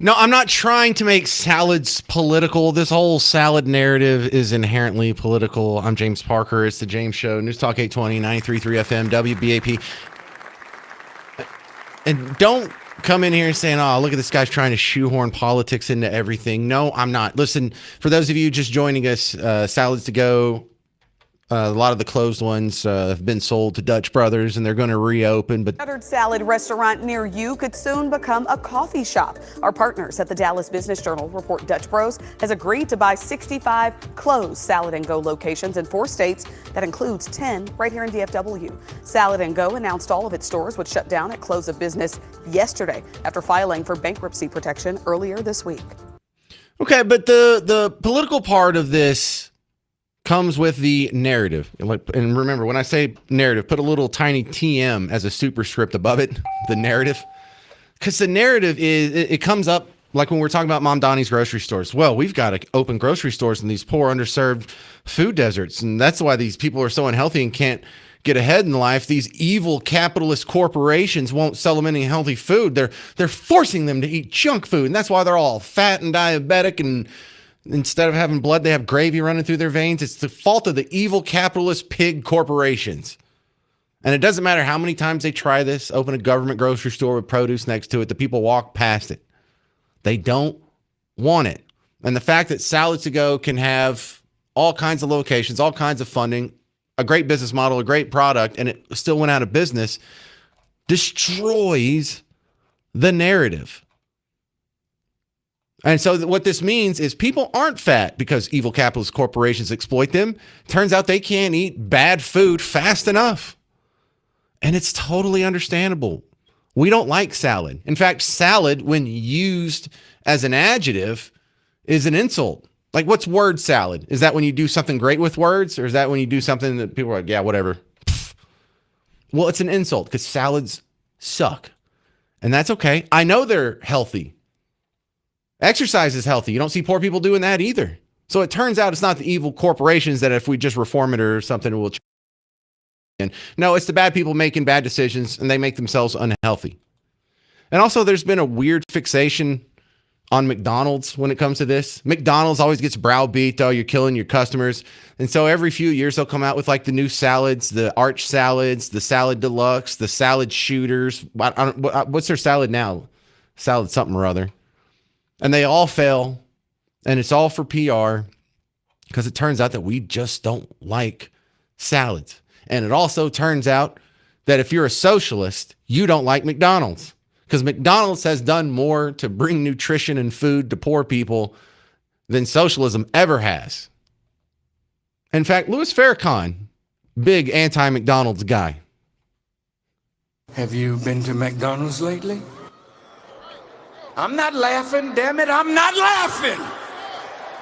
No, I'm not trying to make salads political. This whole salad narrative is inherently political. I'm James Parker. It's the James Show. News Talk 820, 93.3 FM, WBAP. And don't come in here and saying, oh, look at this guy's trying to shoehorn politics into everything. No, I'm not. Listen, for those of you just joining us, Salads to Go, a lot of the closed ones have been sold to Dutch Brothers, and they're going to reopen. But Another salad restaurant near you could soon become a coffee shop. Our partners at the Dallas Business Journal report Dutch Bros has agreed to buy 65 closed Salad and Go locations in 4 states. That includes 10 right here in DFW. Salad and Go announced all of its stores would shut down at close of business yesterday after filing for bankruptcy protection earlier this week. okay, but the political part of this comes with the narrative. And remember, when I say narrative, put a little tiny TM as a superscript above it, the narrative. Because the narrative is, it comes up like when we're talking about Mom Donnie's grocery stores. Well, we've got to open grocery stores in these poor, underserved food deserts. And that's why these people are so unhealthy and can't get ahead in life. These evil capitalist corporations won't sell them any healthy food. They're forcing them to eat junk food. And that's why they're all fat and diabetic, and instead of having blood, they have gravy running through their veins. It's the fault of the evil capitalist pig corporations. And it doesn't matter how many times they try this, open a government grocery store with produce next to it, the people walk past it. They don't want it. And the fact that Salads to Go can have all kinds of locations, all kinds of funding, a great business model, a great product, and it still went out of business, destroys the narrative. And so what this means is people aren't fat because evil capitalist corporations exploit them. Turns out they can't eat bad food fast enough. And it's totally understandable. We don't like salad. In fact, salad, when used as an adjective, is an insult. Like, what's word salad? Is that when you do something great with words? Or is that when you do something that people are like, yeah, whatever? Pfft. Well, it's an insult because salads suck. And that's okay. I know they're healthy. Exercise is healthy. You don't see poor people doing that either. So it turns out it's not the evil corporations that if we just reform it or something, it will change. No, it's the bad people making bad decisions, and they make themselves unhealthy. And also, there's been a weird fixation on McDonald's when it comes to this. McDonald's always gets browbeat, oh, you're killing your customers. And so every few years, they'll come out with like the new salads, the Arch salads, the Salad Deluxe, the Salad Shooters. What's their salad now? Salad something or other. And they all fail, and it's all for PR because it turns out that we just don't like salads. And it also turns out that if you're a socialist, you don't like McDonald's because McDonald's has done more to bring nutrition and food to poor people than socialism ever has. In fact, Louis Farrakhan, big anti-McDonald's guy. Have you been to McDonald's lately? I'm not laughing, damn it, I'm not laughing.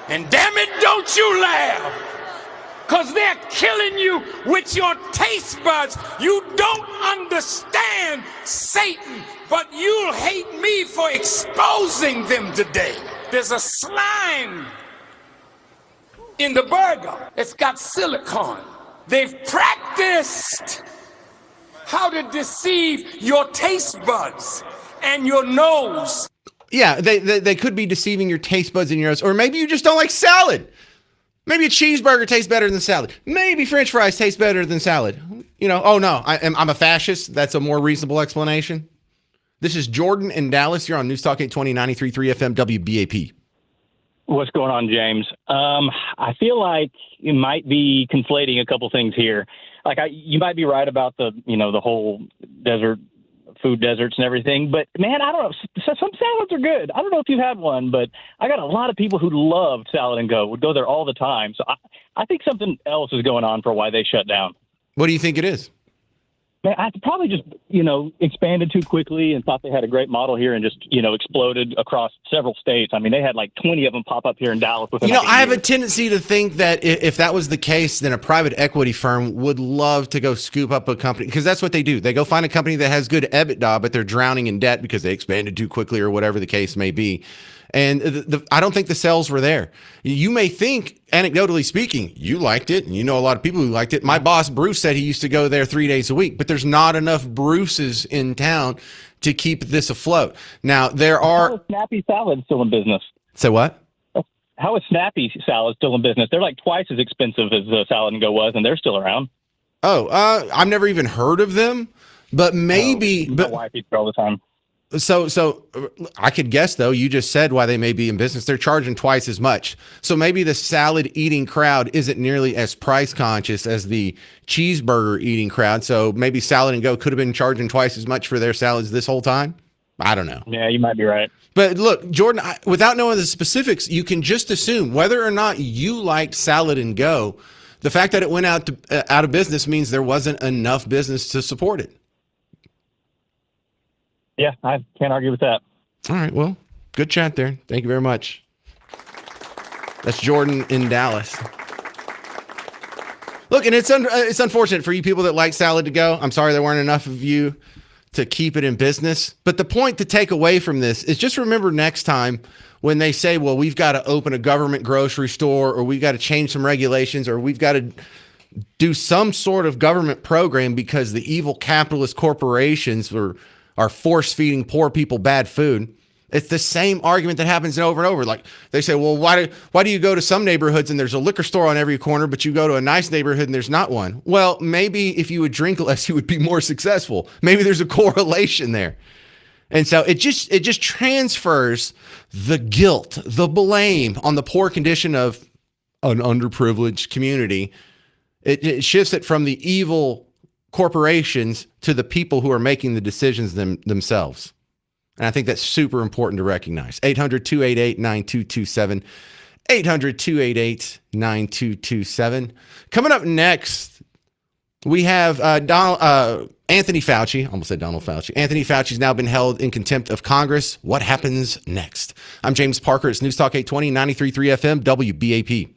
And damn it, don't you laugh. Because they're killing you with your taste buds. You don't understand Satan, but you'll hate me for exposing them today. There's a slime in the burger. It's got silicone. They've practiced how to deceive your taste buds and your nose. Yeah, they could be deceiving your taste buds and your nose. Or maybe you just don't like salad. Maybe a cheeseburger tastes better than salad. Maybe French fries taste better than salad. You know, oh no, I'm a fascist. That's a more reasonable explanation. This is Jordan in Dallas. You're on News Talk 820, 93.3 FM, WBAP. What's going on, James? I feel like you might be conflating a couple things here. Like you might be right about the whole food deserts and everything. But man, I don't know. Some salads are good. I don't know if you've had one, but I got a lot of people who loved Salad and Go, would go there all the time. So I think something else is going on for why they shut down. What do you think it is? Man, I probably just, expanded too quickly and thought they had a great model here and just, exploded across several states. I mean, they had like 20 of them pop up here in Dallas. I have a tendency to think that if that was the case, then a private equity firm would love to go scoop up a company because that's what they do. They go find a company that has good EBITDA, but they're drowning in debt because they expanded too quickly or whatever the case may be. And I don't think the sales were there. You may think, anecdotally speaking, you liked it, and you know a lot of people who liked it. My boss, Bruce, said he used to go there 3 days a week, but there's not enough Bruces in town to keep this afloat. Now, there are... How is Snappy Salad still in business? So what? How is Snappy Salad still in business? They're like twice as expensive as Salad and Go was, and they're still around. Oh, I've never even heard of them, but maybe... My wife eats there all the time. So I could guess, though, you just said why they may be in business. They're charging twice as much. So maybe the salad eating crowd isn't nearly as price conscious as the cheeseburger eating crowd. So maybe Salad and Go could have been charging twice as much for their salads this whole time. I don't know. Yeah, you might be right. But look, Jordan, without knowing the specifics, you can just assume whether or not you liked Salad and Go, the fact that it went out of business means there wasn't enough business to support it. Yeah, I can't argue with that. All right, well, good chat there. Thank you very much. That's Jordan in Dallas. Look, and it's unfortunate for you people that like Salad to Go. I'm sorry there weren't enough of you to keep it in business. But the point to take away from this is just remember next time when they say, well, we've got to open a government grocery store, or we've got to change some regulations, or we've got to do some sort of government program because the evil capitalist corporations are force-feeding poor people bad food. It's the same argument that happens over and over. Like they say, well, why do you go to some neighborhoods and there's a liquor store on every corner, but you go to a nice neighborhood and there's not one? Well, maybe if you would drink less, you would be more successful. Maybe there's a correlation there. And so it just transfers the guilt, the blame on the poor condition of an underprivileged community. It shifts it from the evil corporations to the people who are making the decisions themselves. And I think that's super important to recognize. 800-288-9227. 800-288-9227. Coming up next, we have Anthony Fauci. Almost said Donald Fauci. Anthony Fauci's now been held in contempt of Congress. What happens next? I'm James Parker. It's News Talk 820, 93.3 FM, WBAP.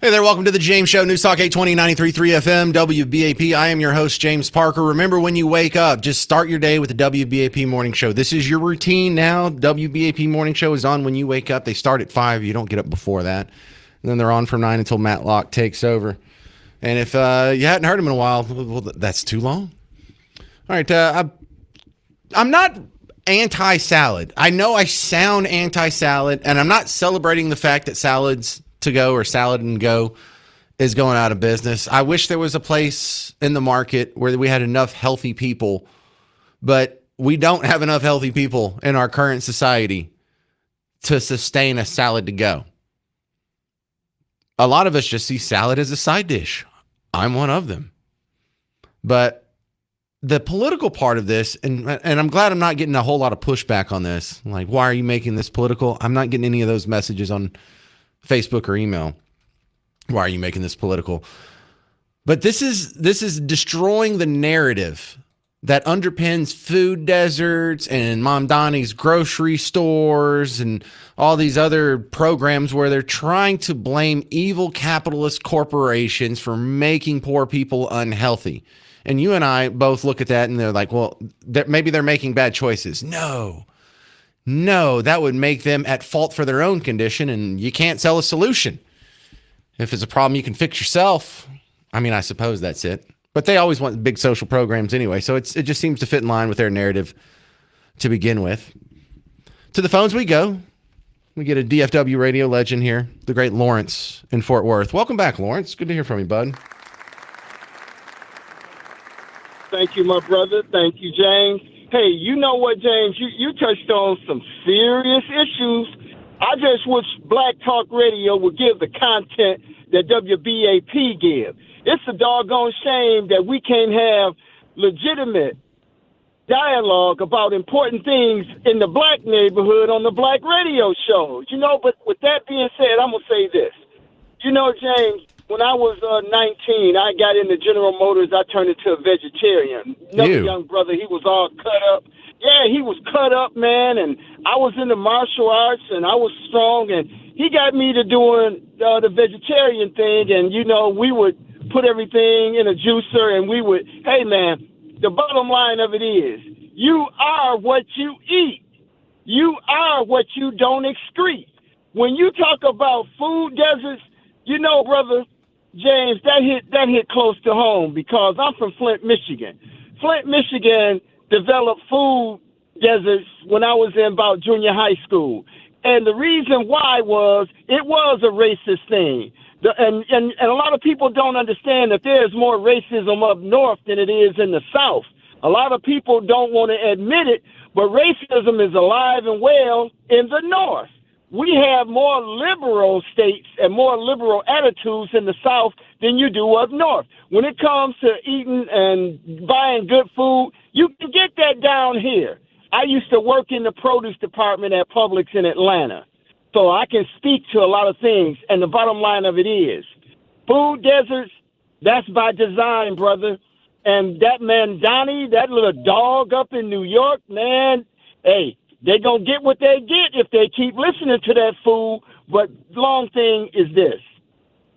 Hey there, welcome to the James Show, News Talk 820 93.3 FM, WBAP. I am your host, James Parker. Remember, when you wake up, just start your day with the WBAP Morning Show. This is your routine now. WBAP Morning Show is on when you wake up. They start at 5. You don't get up before that. And then they're on from 9 until Matt Locke takes over. And if you hadn't heard him in a while, well, that's too long. All right, I'm not anti-salad. I know I sound anti-salad, and I'm not celebrating the fact that salads to go or salad and go is going out of business. I wish there was a place in the market where we had enough healthy people, but we don't have enough healthy people in our current society to sustain a salad to go. A lot of us just see salad as a side dish. I'm one of them. But the political part of this, and I'm glad I'm not getting a whole lot of pushback on this. Like, why are you making this political? I'm not getting any of those messages on Facebook or email. Why are you making this political? But this is destroying the narrative that underpins food deserts and Mom Donnie's grocery stores and all these other programs where they're trying to blame evil capitalist corporations for making poor people unhealthy. And you and I both look at that and they're like, well, maybe they're making bad choices. No, that would make them at fault for their own condition, and you can't sell a solution. If it's a problem you can fix yourself, I mean, I suppose that's it. But they always want big social programs anyway, so it just seems to fit in line with their narrative to begin with. To the phones we go. We get a DFW radio legend here, the great Lawrence in Fort Worth. Welcome back, Lawrence. Good to hear from you, bud. Thank you, my brother. Thank you, James. Hey, you know what, James? You touched on some serious issues. I just wish Black Talk Radio would give the content that WBAP give. It's a doggone shame that we can't have legitimate dialogue about important things in the black neighborhood on the black radio shows. But with that being said, I'm going to say this. James, when I was 19, I got into General Motors. I turned into a vegetarian. Another young brother, he was all cut up. Yeah, he was cut up, man, and I was into martial arts, and I was strong, and he got me to doing the vegetarian thing, and, we would put everything in a juicer, and we would, hey, man, the bottom line of it is, you are what you eat. You are what you don't excrete. When you talk about food deserts, brother James, that hit close to home because I'm from Flint, Michigan. Flint, Michigan developed food deserts when I was in about junior high school. And the reason why was it was a racist thing. And a lot of people don't understand that there's more racism up north than it is in the South. A lot of people don't want to admit it, but racism is alive and well in the North. We have more liberal states and more liberal attitudes in the South than you do up north. When it comes to eating and buying good food, you can get that down here. I used to work in the produce department at Publix in Atlanta, so I can speak to a lot of things. And the bottom line of it is, food deserts, that's by design, brother. And that man, Donnie, that little dog up in New York, man, hey, they're going to get what they get if they keep listening to that fool. But long thing is this.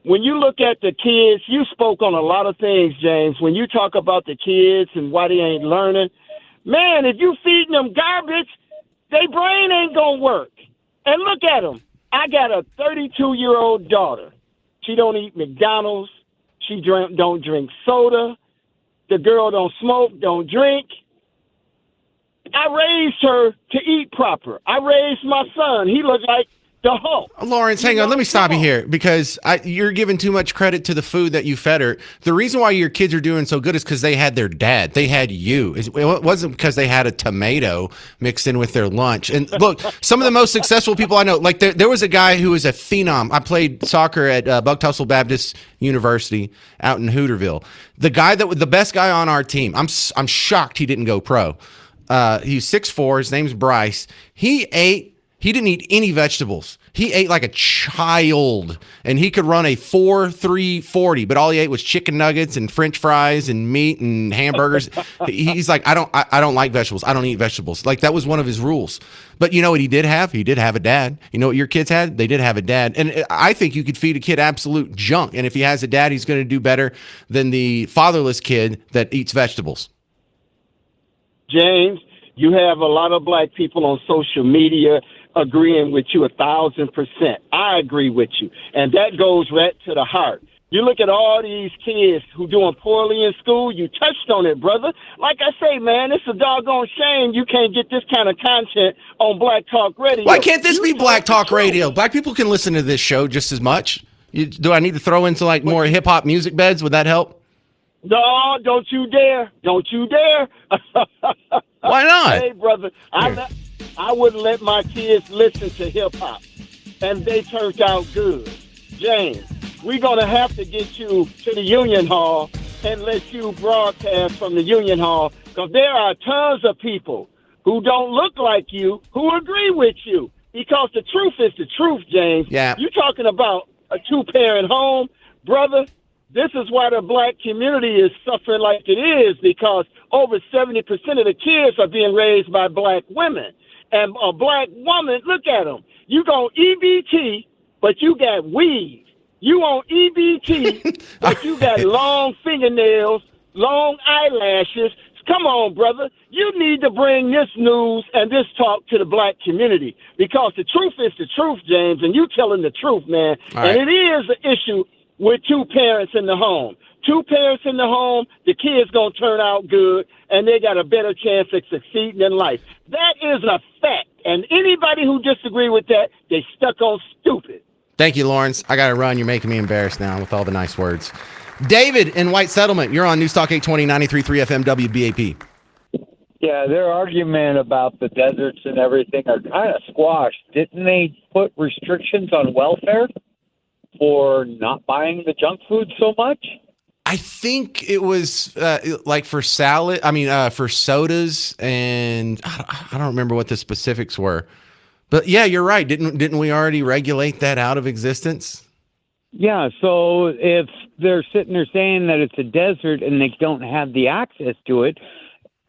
When you look at the kids, you spoke on a lot of things, James. When you talk about the kids and why they ain't learning, man, if you feeding them garbage, their brain ain't going to work. And look at them. I got a 32-year-old daughter. She don't eat McDonald's. She don't drink soda. The girl don't smoke, don't drink. I raised her to eat proper. I raised my son. He looked like the Hulk. Lawrence, hang on. Let me stop you here because you're giving too much credit to the food that you fed her. The reason why your kids are doing so good is because they had their dad. They had you. It wasn't because they had a tomato mixed in with their lunch. And look, some of the most successful people I know, like there was a guy who was a phenom. I played soccer at Buck Tussle Baptist University out in Hooterville. The best guy on our team. I'm shocked he didn't go pro. He's 6'4". His name's Bryce. He didn't eat any vegetables. He ate like a child, and he could run a 4.340, but all he ate was chicken nuggets and French fries and meat and hamburgers. He's like, I don't like vegetables. I don't eat vegetables. Like, that was one of his rules. But you know what he did have? He did have a dad. You know what your kids had? They did have a dad. And I think you could feed a kid absolute junk. And if he has a dad, he's going to do better than the fatherless kid that eats vegetables. James, you have a lot of black people on social media agreeing with you 1,000%. I agree with you. And that goes right to the heart. You look at all these kids who doing poorly in school, you touched on it, brother. Like I say, man, it's a doggone shame you can't get this kind of content on Black Talk Radio. Why can't this be Black Talk Radio? Black people can listen to this show just as much. Do I need to throw into like more hip hop music beds? Would that help? No, don't you dare. Don't you dare. Why not? Hey, brother, I wouldn't let my kids listen to hip-hop, and they turned out good. James, we're going to have to get you to the Union Hall and let you broadcast from the Union Hall, because there are tons of people who don't look like you who agree with you, because the truth is the truth, James. Yeah. You're talking about a two-parent home. Brother, this is why the black community is suffering like it is, because over 70% of the kids are being raised by black women. And a black woman, look at them. You go EBT, but you got weave. You on EBT, but you got long fingernails, long eyelashes. Come on, brother. You need to bring this news and this talk to the black community, because the truth is the truth, James, and you telling the truth, man. All right. And it is an issue with two parents in the home. Two parents in the home, the kids going to turn out good, and they got a better chance of succeeding in life. That is a fact. And anybody who disagree with that, they stuck on stupid. Thank you, Lawrence. I got to run. You're making me embarrassed now with all the nice words. David in White Settlement, you're on News Talk 820, 93.3 FM WBAP. Yeah, their argument about the deserts and everything are kind of squashed. Didn't they put restrictions on welfare for not buying the junk food so much? I think it was like for salad. I mean, for sodas, and I don't remember what the specifics were. But yeah, you're right. Didn't we already regulate that out of existence? Yeah, so if they're sitting there saying that it's a desert and they don't have the access to it,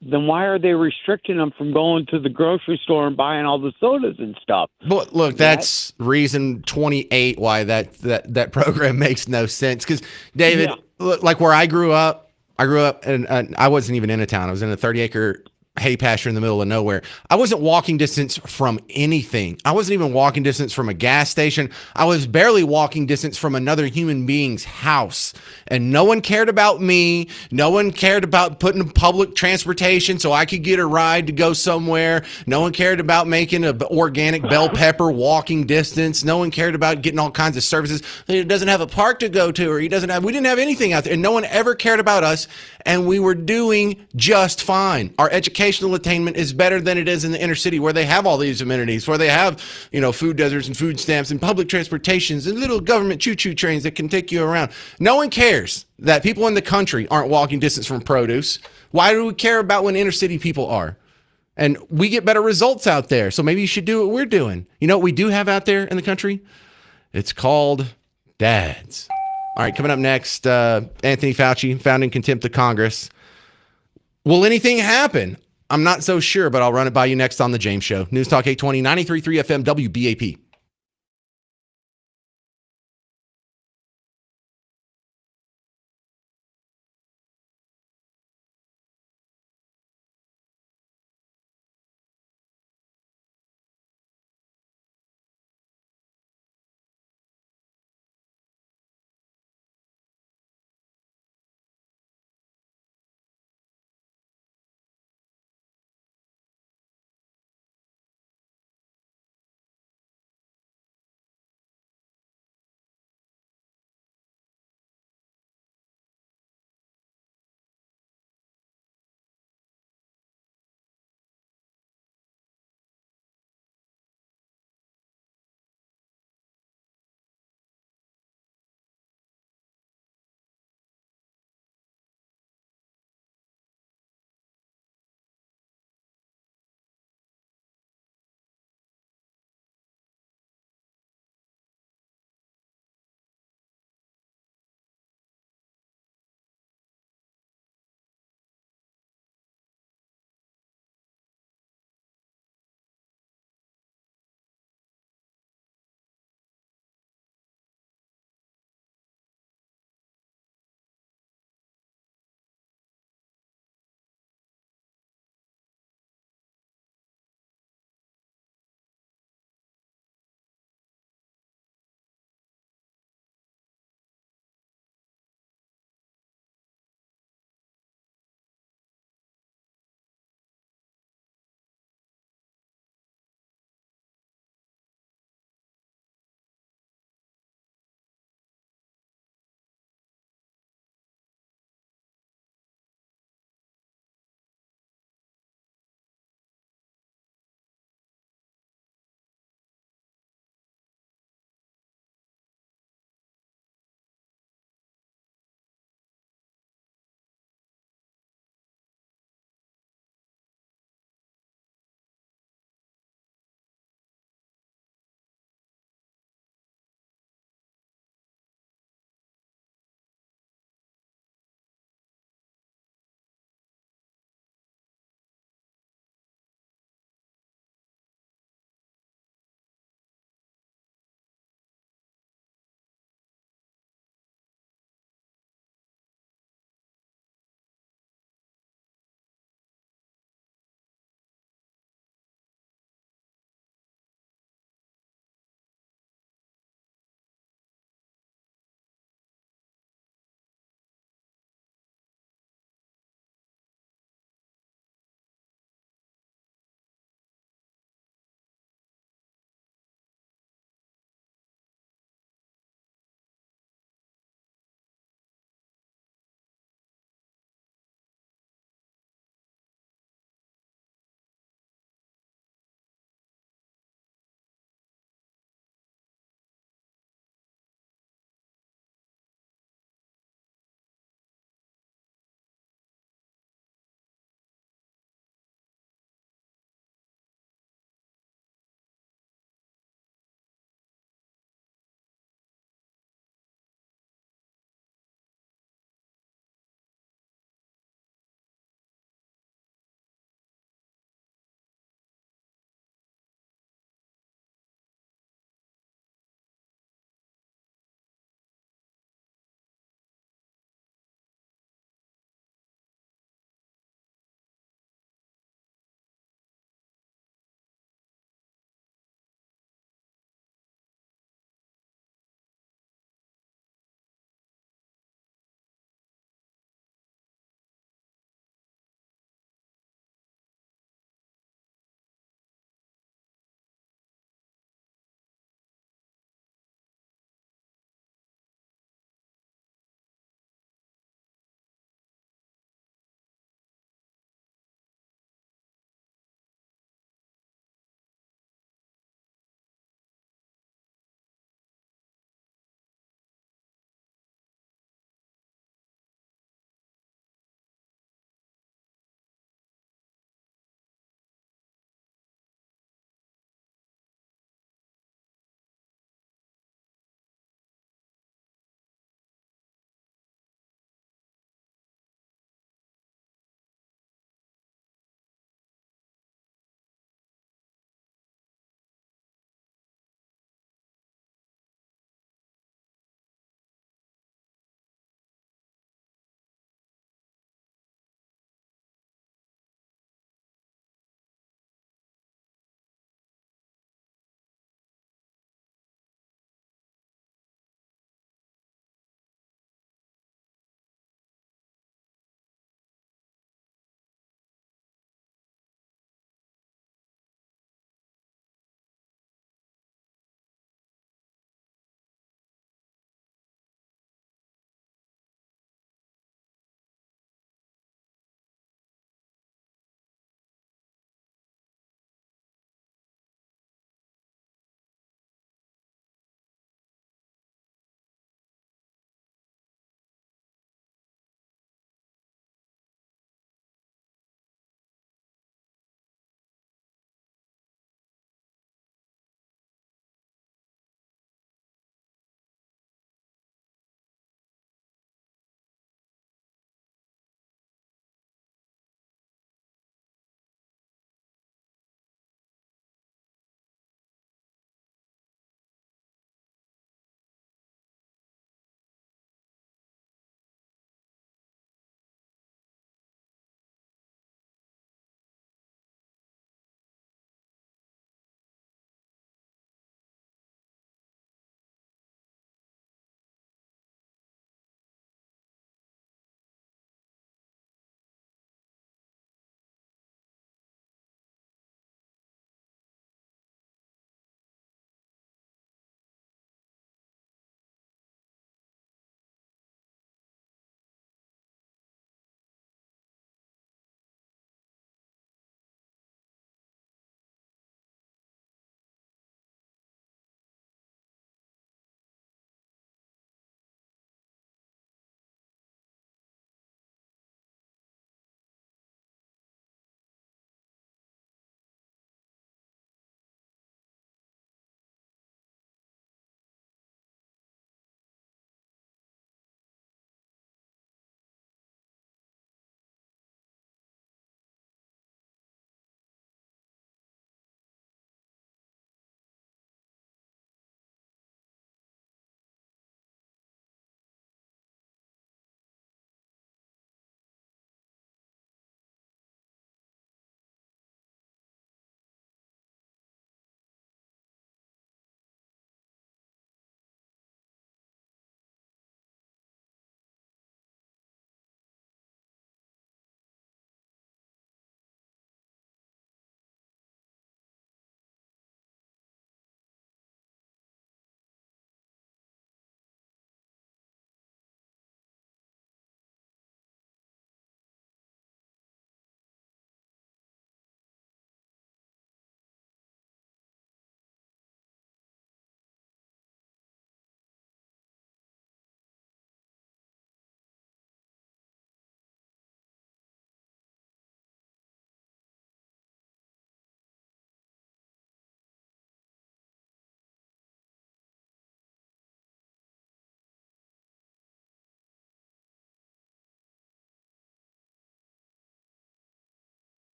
then why are they restricting them from going to the grocery store and buying all the sodas and stuff? But look, that's reason 28 why that program makes no sense. Because David, look, like where I grew up, and I wasn't even in a town. I was in a 30-acre hay pasture in the middle of nowhere. I wasn't walking distance from anything. I wasn't even walking distance from a gas station. I was barely walking distance from another human being's house. And no one cared about me. No one cared about putting public transportation so I could get a ride to go somewhere. No one cared about making an organic bell pepper walking distance. No one cared about getting all kinds of services. He doesn't have a park to go to, or we didn't have anything out there. And no one ever cared about us. And we were doing just fine. Our educational attainment is better than it is in the inner city, where they have all these amenities, where they have, food deserts and food stamps and public transportations and little government choo-choo trains that can take you around. No one cares that people in the country aren't walking distance from produce. Why do we care about when inner city people are? And we get better results out there. So maybe you should do what we're doing. You know what we do have out there in the country? It's called dads. All right, coming up next, Anthony Fauci found in contempt of Congress. Will anything happen? I'm not so sure, but I'll run it by you next on The James Show. News Talk 820, 93.3 FM WBAP.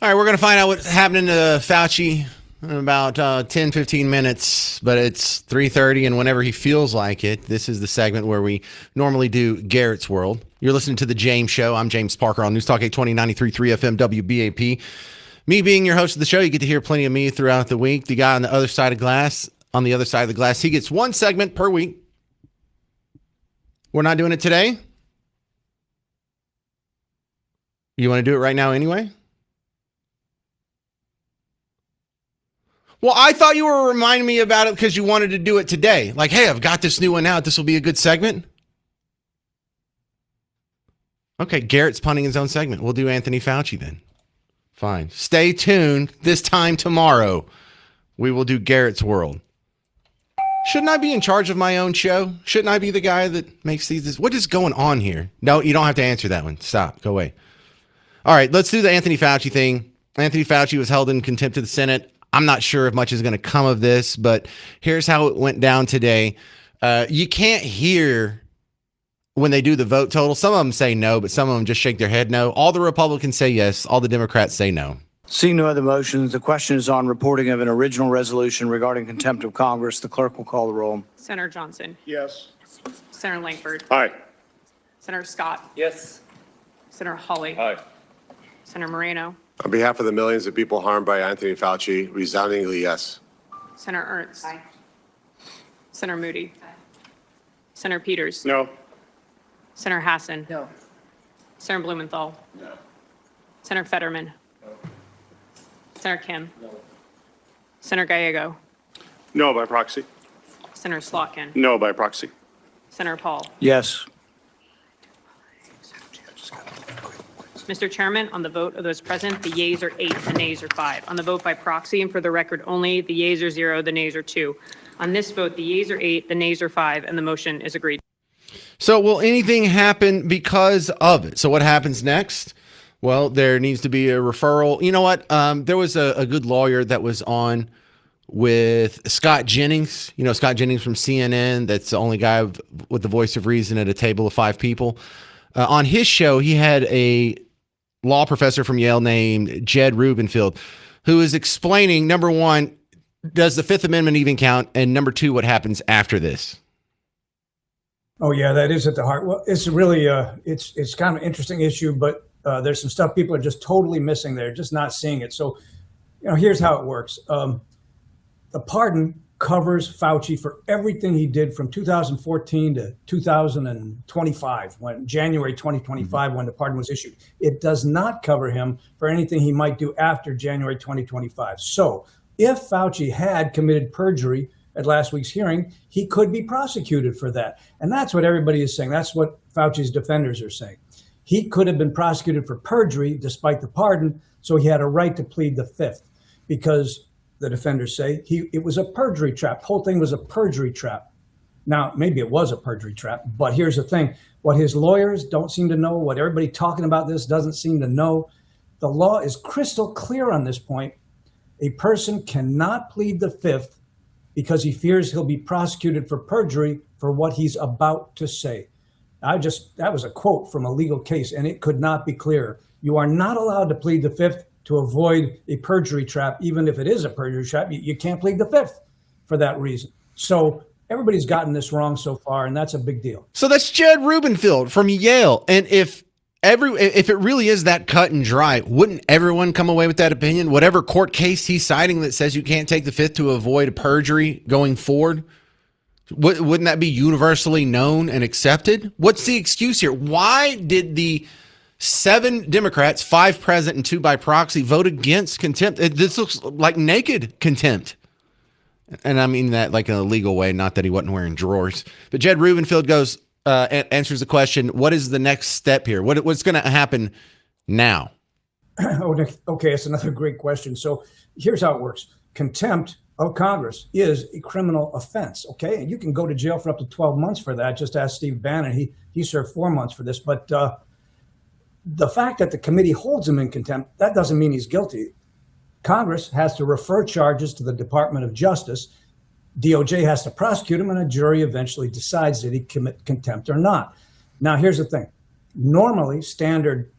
All right, we're going to find out what's happening to Fauci in about 10, 15 minutes, but it's 3:30, and whenever he feels like it, this is the segment where we normally do Garrett's World. You're listening to The James Show. I'm James Parker on News Talk 820, 93.3 FM WBAP. Me being your host of the show, you get to hear plenty of me throughout the week. The guy on the other side of the glass, he gets one segment per week. We're not doing it today. You want to do it right now anyway? Well, I thought you were reminding me about it because you wanted to do it today. Like, hey, I've got this new one out. This will be a good segment. Okay, Garrett's punting his own segment. We'll do Anthony Fauci then. Fine. Stay tuned. This time tomorrow, we will do Garrett's World. Shouldn't I be in charge of my own show? Shouldn't I be the guy that makes these? What is going on here? No, you don't have to answer that one. Stop. Go away. All right, let's do the Anthony Fauci thing. Anthony Fauci was held in contempt of the Senate. I'm not sure if much is going to come of this, but here's how it went down today. You can't hear when they do the vote total. Some of them say no, but some of them just shake their head no. All the Republicans say yes. All the Democrats say no. Seeing no other motions, the question is on reporting of an original resolution regarding contempt of Congress. The clerk will call the roll. Senator Johnson. Yes. Senator Langford. Aye. Senator Scott. Yes. Senator Hawley. Aye. Senator Moreno. On behalf of the millions of people harmed by Anthony Fauci, resoundingly yes. Senator Ernst. Aye. Senator Moody. Aye. Senator Peters. No. Senator Hassan. No. Senator Blumenthal. No. Senator Fetterman. No. Senator Kim. No. Senator Gallego. No by proxy. Senator Slotkin. No by proxy. Senator Paul. Yes. Mr. Chairman, on the vote of those present, the yeas are 8, the nays are 5. On the vote by proxy, and for the record only, the yeas are 0, the nays are 2. On this vote, the yeas are 8, the nays are 5, and the motion is agreed. So will anything happen because of it? So what happens next? Well, there needs to be a referral. You know what? There was a good lawyer that was on with Scott Jennings. You know, Scott Jennings from CNN. That's the only guy with the voice of reason at a table of 5 people. On his show, he had a law professor from Yale named Jed Rubenfeld, who is explaining, number one, does the Fifth Amendment even count? And number two, what happens after this? Oh, yeah, that is at the heart. Well, it's really, it's kind of an interesting issue, but there's some stuff people are just totally missing there, just not seeing it. So, you know, here's how it works. The pardon covers Fauci for everything he did from 2014 to 2025, January 2025, when the pardon was issued. It does not cover him for anything he might do after January 2025. So if Fauci had committed perjury at last week's hearing, he could be prosecuted for that. And that's what everybody is saying. That's what Fauci's defenders are saying. He could have been prosecuted for perjury despite the pardon, so he had a right to plead the fifth, because the defenders say it was a perjury trap. The whole thing was a perjury trap. Now, maybe it was a perjury trap, but here's the thing. What his lawyers don't seem to know, what everybody talking about this doesn't seem to know, the law is crystal clear on this point. A person cannot plead the fifth because he fears he'll be prosecuted for perjury for what he's about to say. That was a quote from a legal case, and it could not be clearer. You are not allowed to plead the fifth to avoid a perjury trap. Even if it is a perjury trap, you can't plead the fifth for that reason. So everybody's gotten this wrong so far, and that's a big deal. So that's Jed Rubenfeld from Yale. And if it really is that cut and dry, wouldn't everyone come away with that opinion? Whatever court case he's citing that says you can't take the fifth to avoid a perjury going forward, wouldn't that be universally known and accepted? What's the excuse here? Why did the 7 Democrats, 5 present and 2 by proxy, vote against contempt? This looks like naked contempt. And I mean that like in a legal way, not that he wasn't wearing drawers. But Jed Rubenfeld goes, answers the question, what is the next step here? What's going to happen now? Okay, it's another great question. So here's how it works. Contempt of Congress is a criminal offense, okay? And you can go to jail for up to 12 months for that. Just ask Steve Bannon. He served 4 months for this. But the fact that the committee holds him in contempt, that doesn't mean he's guilty. Congress has to refer charges to the Department of Justice. DOJ has to prosecute him, and a jury eventually decides did he commit contempt or not. Now, here's the thing. Normally, standard,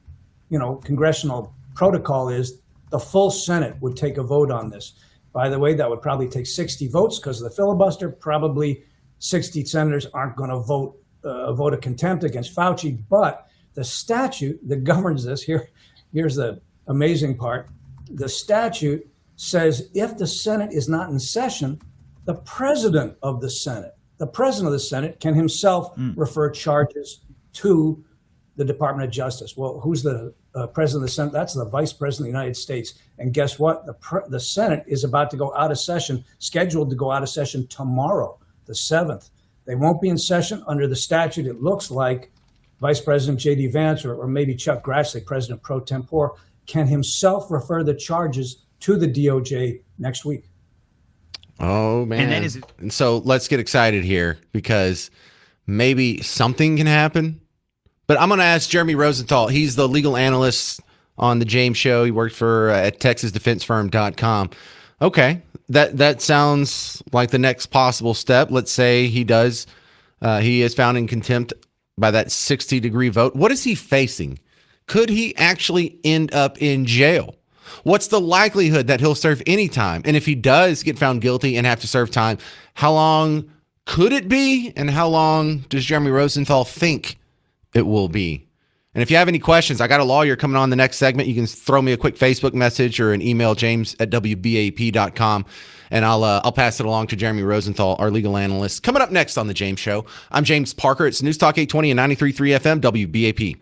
congressional protocol is the full Senate would take a vote on this. By the way, that would probably take 60 votes because of the filibuster. Probably 60 senators aren't going to vote a vote of contempt against Fauci. But the statute that governs this, here's the amazing part. The statute says if the Senate is not in session, the president of the Senate can himself refer charges to the Department of Justice. Well, who's the president of the Senate? That's the vice president of the United States. And guess what? The Senate is about to go out of session, scheduled to go out of session tomorrow, the 7th. They won't be in session under the statute. It looks like Vice President J.D. Vance or maybe Chuck Grassley, President pro tempore, can himself refer the charges to the DOJ next week. Oh, man. And so let's get excited here because maybe something can happen. But I'm going to ask Jeremy Rosenthal. He's the legal analyst on the James Show. He worked for at TexasDefenseFirm.com. Okay, that sounds like the next possible step. Let's say he is found in contempt by that 60-degree vote. What is he facing? Could he actually end up in jail? What's the likelihood that he'll serve any time? And if he does get found guilty and have to serve time, how long could it be? And how long does Jeremy Rosenthal think it will be? And if you have any questions, I got a lawyer coming on the next segment. You can throw me a quick Facebook message or an email, james@wbap.com, and I'll pass it along to Jeremy Rosenthal, our legal analyst. Coming up next on The James Show, I'm James Parker. It's News Talk 820 and 93.3 FM, WBAP.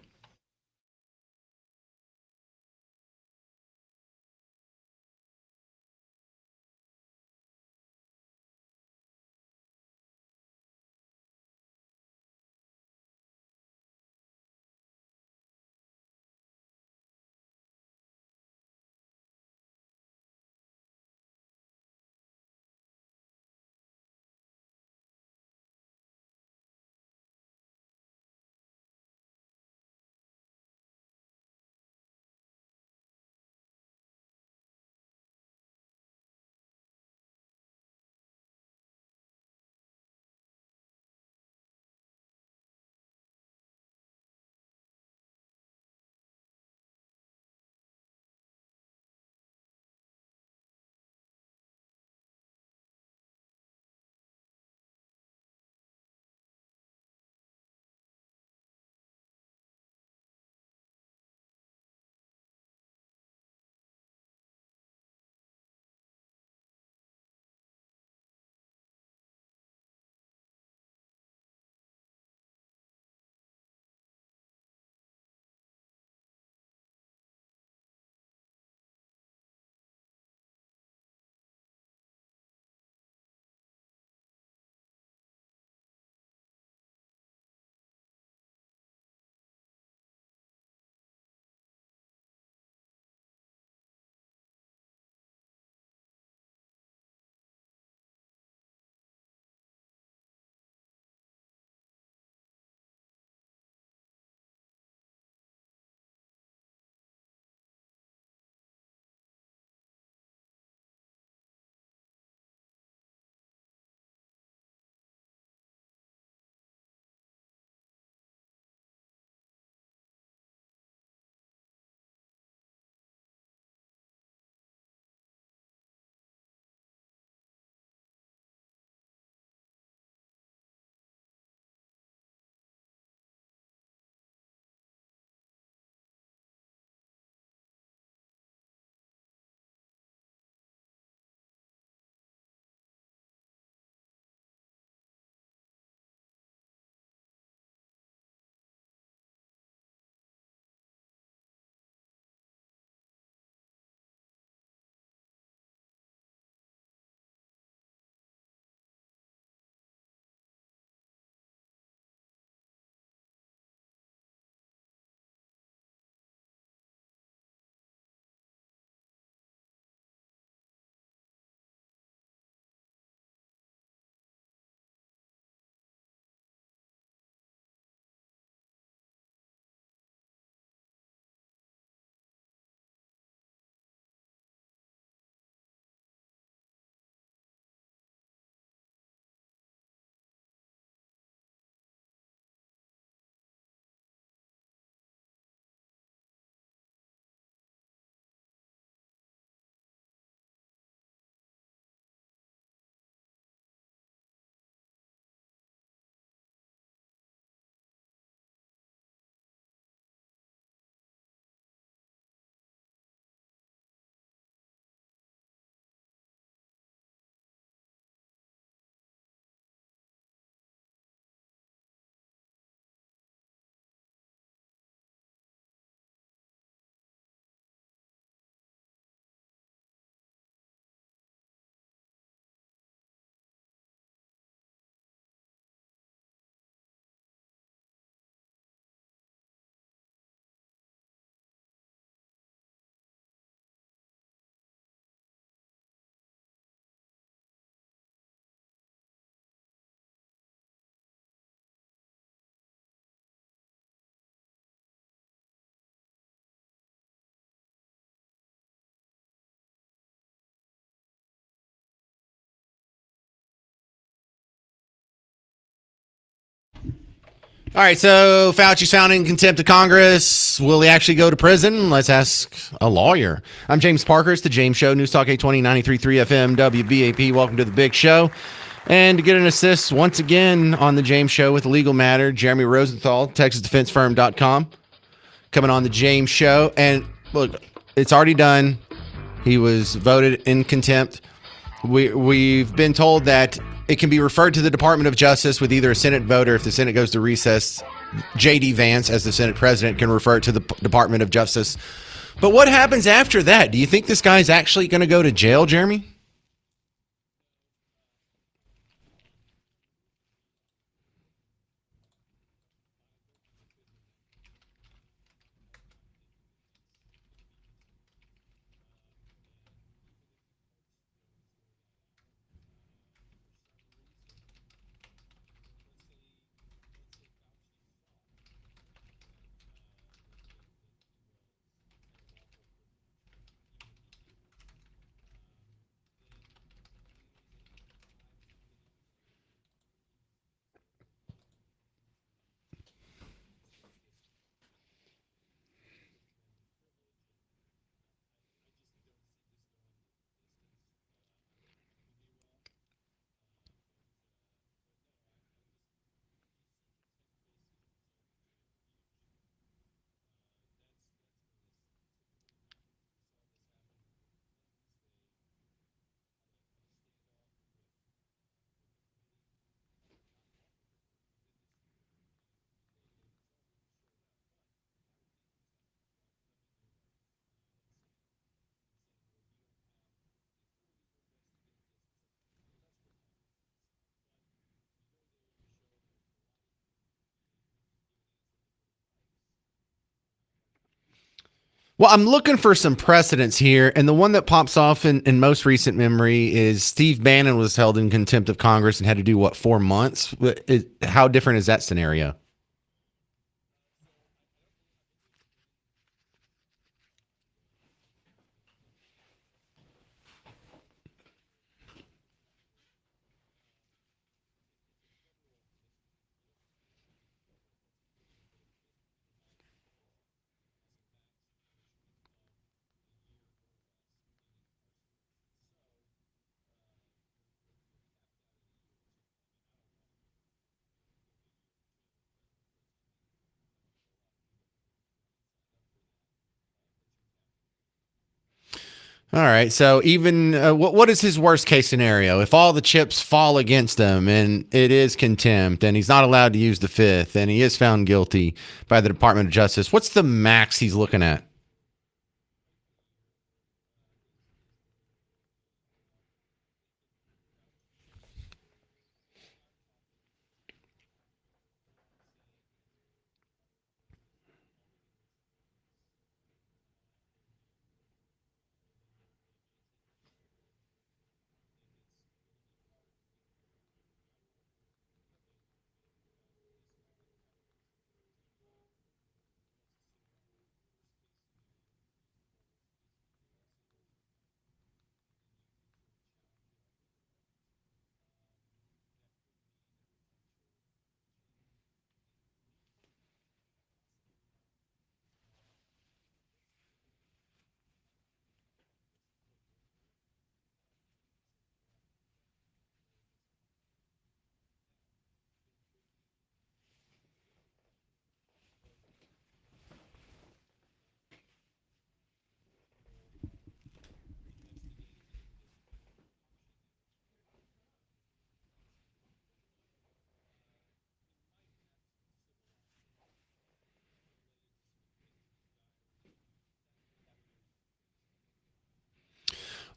All right, so Fauci's found in contempt of Congress. Will he actually go to prison? Let's ask a lawyer. I'm James Parker. It's the James Show, News Talk 820, 93.3 FM, WBAP. Welcome to the big show. And to get an assist once again on the James Show with a legal matter, Jeremy Rosenthal, TexasDefenseFirm.com, coming on the James Show. And look, it's already done. He was voted in contempt. We've been told that it can be referred to the Department of Justice with either a Senate vote or if the Senate goes to recess, J.D. Vance, as the Senate president, can refer it to the Department of Justice. But what happens after that? Do you think this guy's actually going to go to jail, Jeremy? Well, I'm looking for some precedents here, and the one that pops off in most recent memory is Steve Bannon was held in contempt of Congress and had to do, 4 months? How different is that scenario? All right. So even what is his worst case scenario? If all the chips fall against him and it is contempt and he's not allowed to use the fifth and he is found guilty by the Department of Justice, what's the max he's looking at?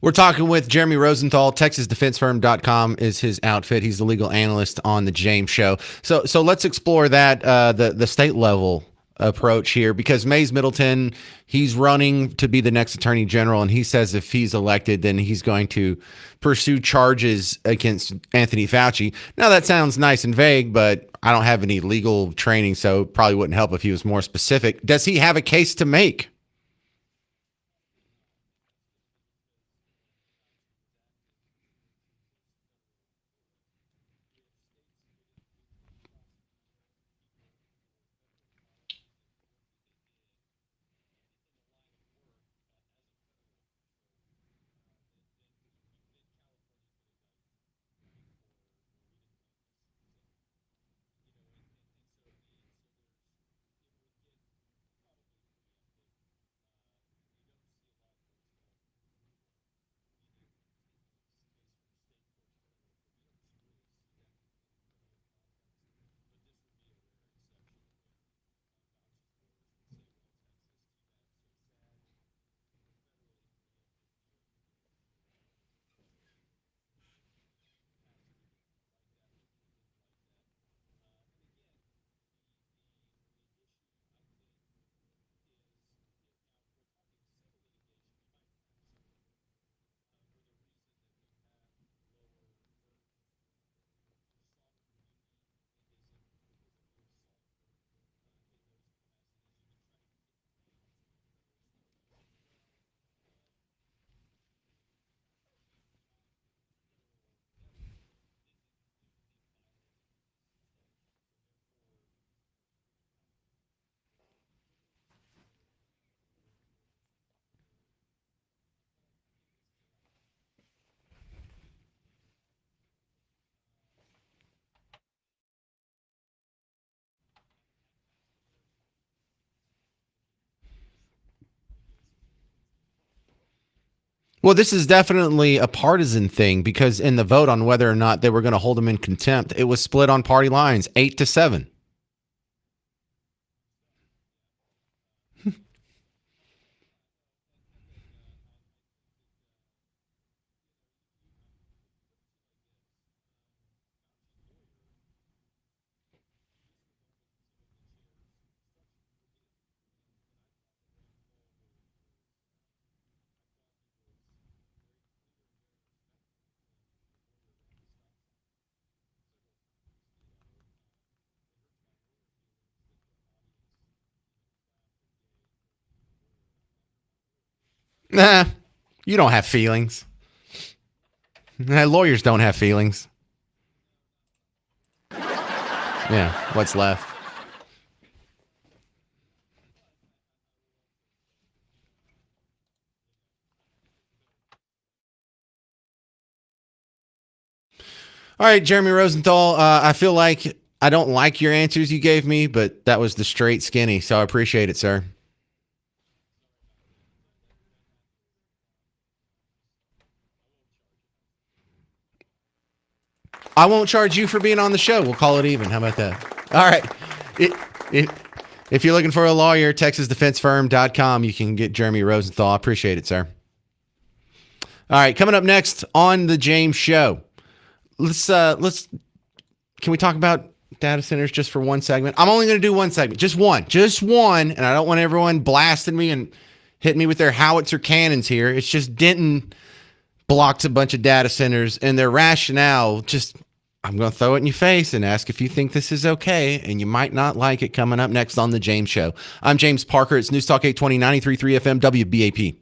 We're talking with Jeremy Rosenthal. TexasDefenseFirm.com is his outfit. He's the legal analyst on the James Show. So let's explore that the state level approach here, because Mays Middleton, he's running to be the next attorney general, and he says if he's elected, then he's going to pursue charges against Anthony Fauci. Now that sounds nice and vague, but I don't have any legal training, so it probably wouldn't help if he was more specific. Does he have a case to make? Well, this is definitely a partisan thing because in the vote on whether or not they were going to hold him in contempt, it was split on party lines, 8-7. Nah, you don't have feelings. Nah, lawyers don't have feelings. Yeah, what's left? All right, Jeremy Rosenthal, I feel like I don't like your answers you gave me, but that was the straight skinny, so I appreciate it, sir. I won't charge you for being on the show. We'll call it even. How about that? All right. If you're looking for a lawyer, TexasDefenseFirm.com. You can get Jeremy Rosenthal. I appreciate it, sir. All right, coming up next on the James Show. Can we talk about data centers just for one segment? I'm only going to do one segment, just one, and I don't want everyone blasting me and hitting me with their howitzer cannons here. It's just Denton blocked a bunch of data centers, and their rationale just, I'm going to throw it in your face and ask if you think this is okay, and you might not like it. Coming up next on the James Show. I'm James Parker. It's News Talk 820, 93.3 FM, WBAP.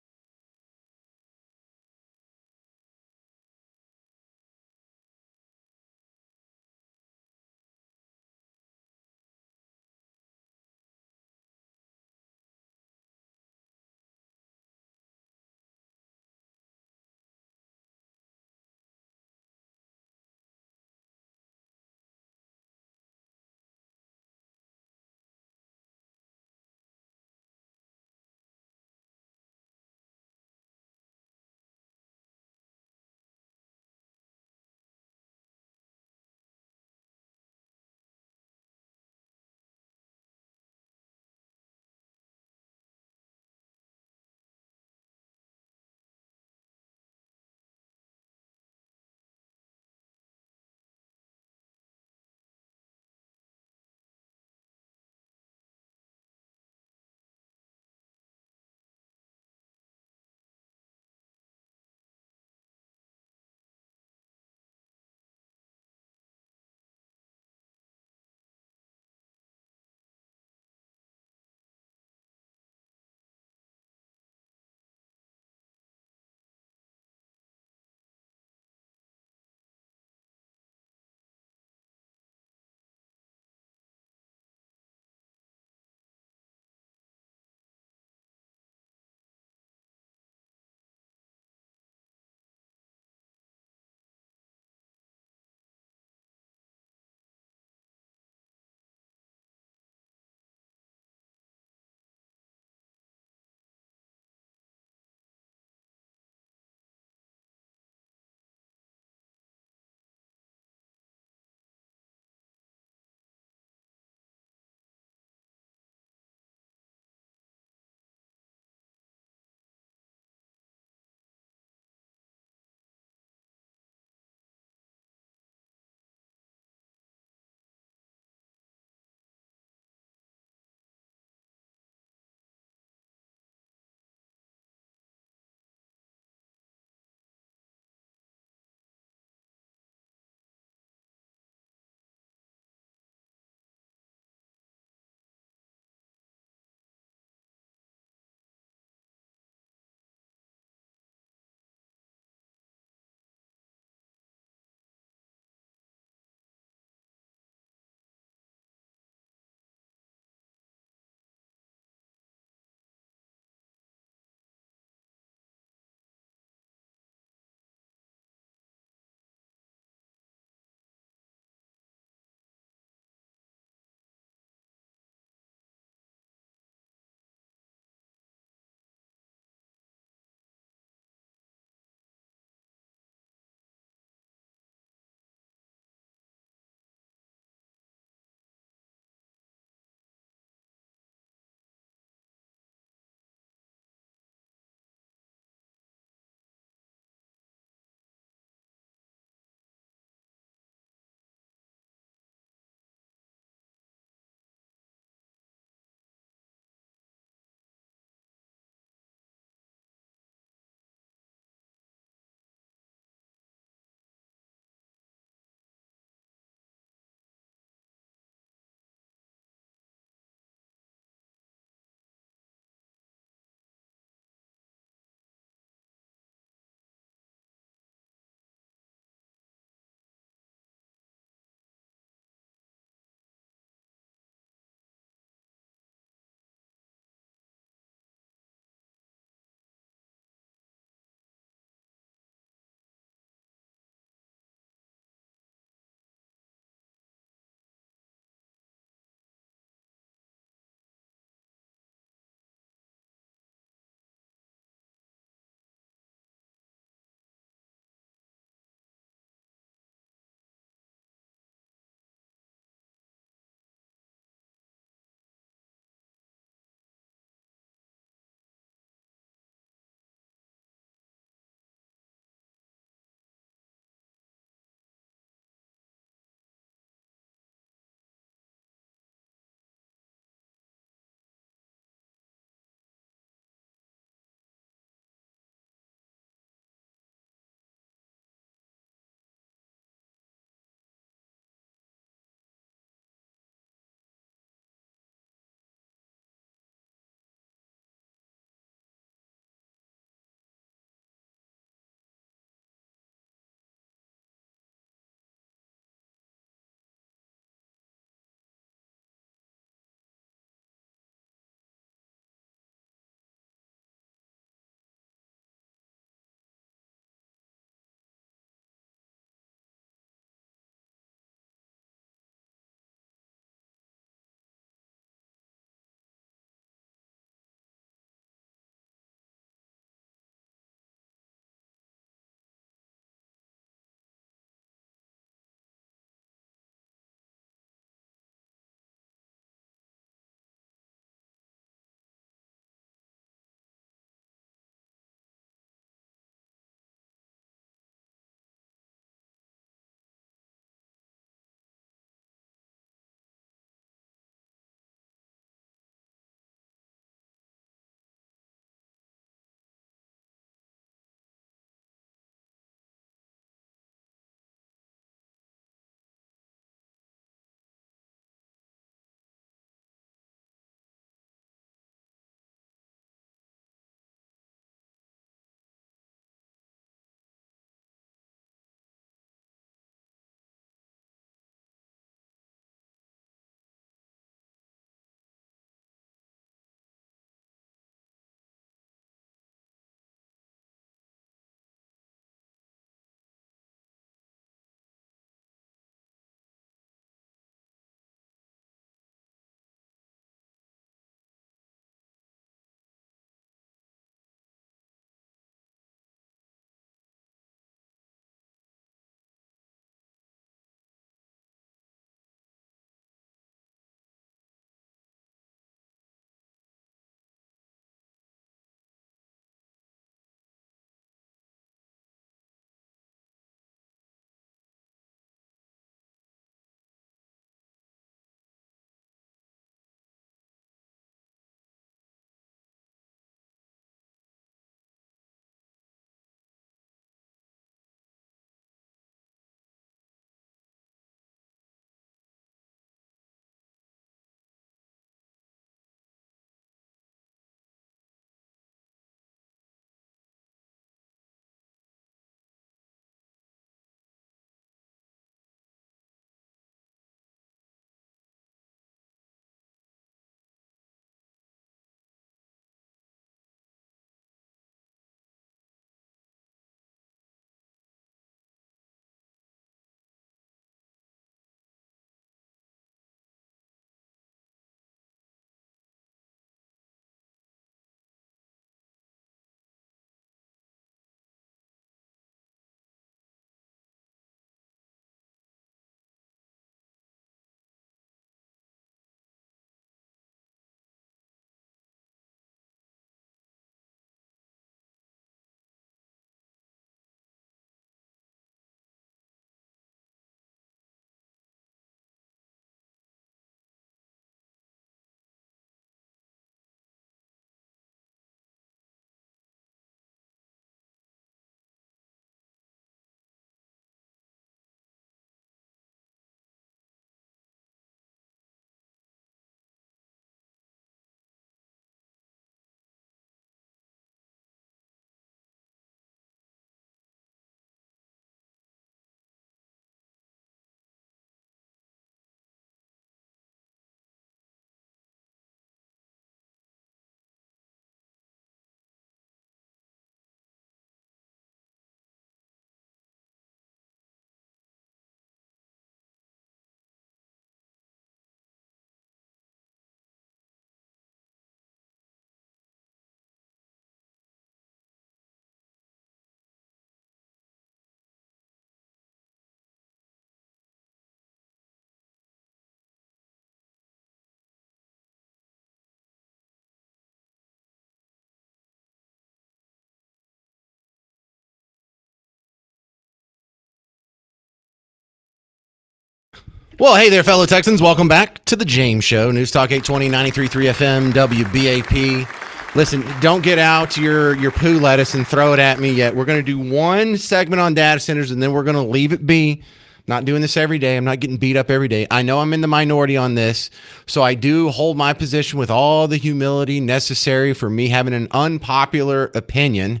Well, hey there, fellow Texans. Welcome back to the James Show. News Talk 820, 93.3 FM, WBAP. Listen, don't get out your poo lettuce and throw it at me yet. We're going to do one segment on data centers, and then we're going to leave it be. Not doing this every day. I'm not getting beat up every day. I know I'm in the minority on this, so I do hold my position with all the humility necessary for me having an unpopular opinion.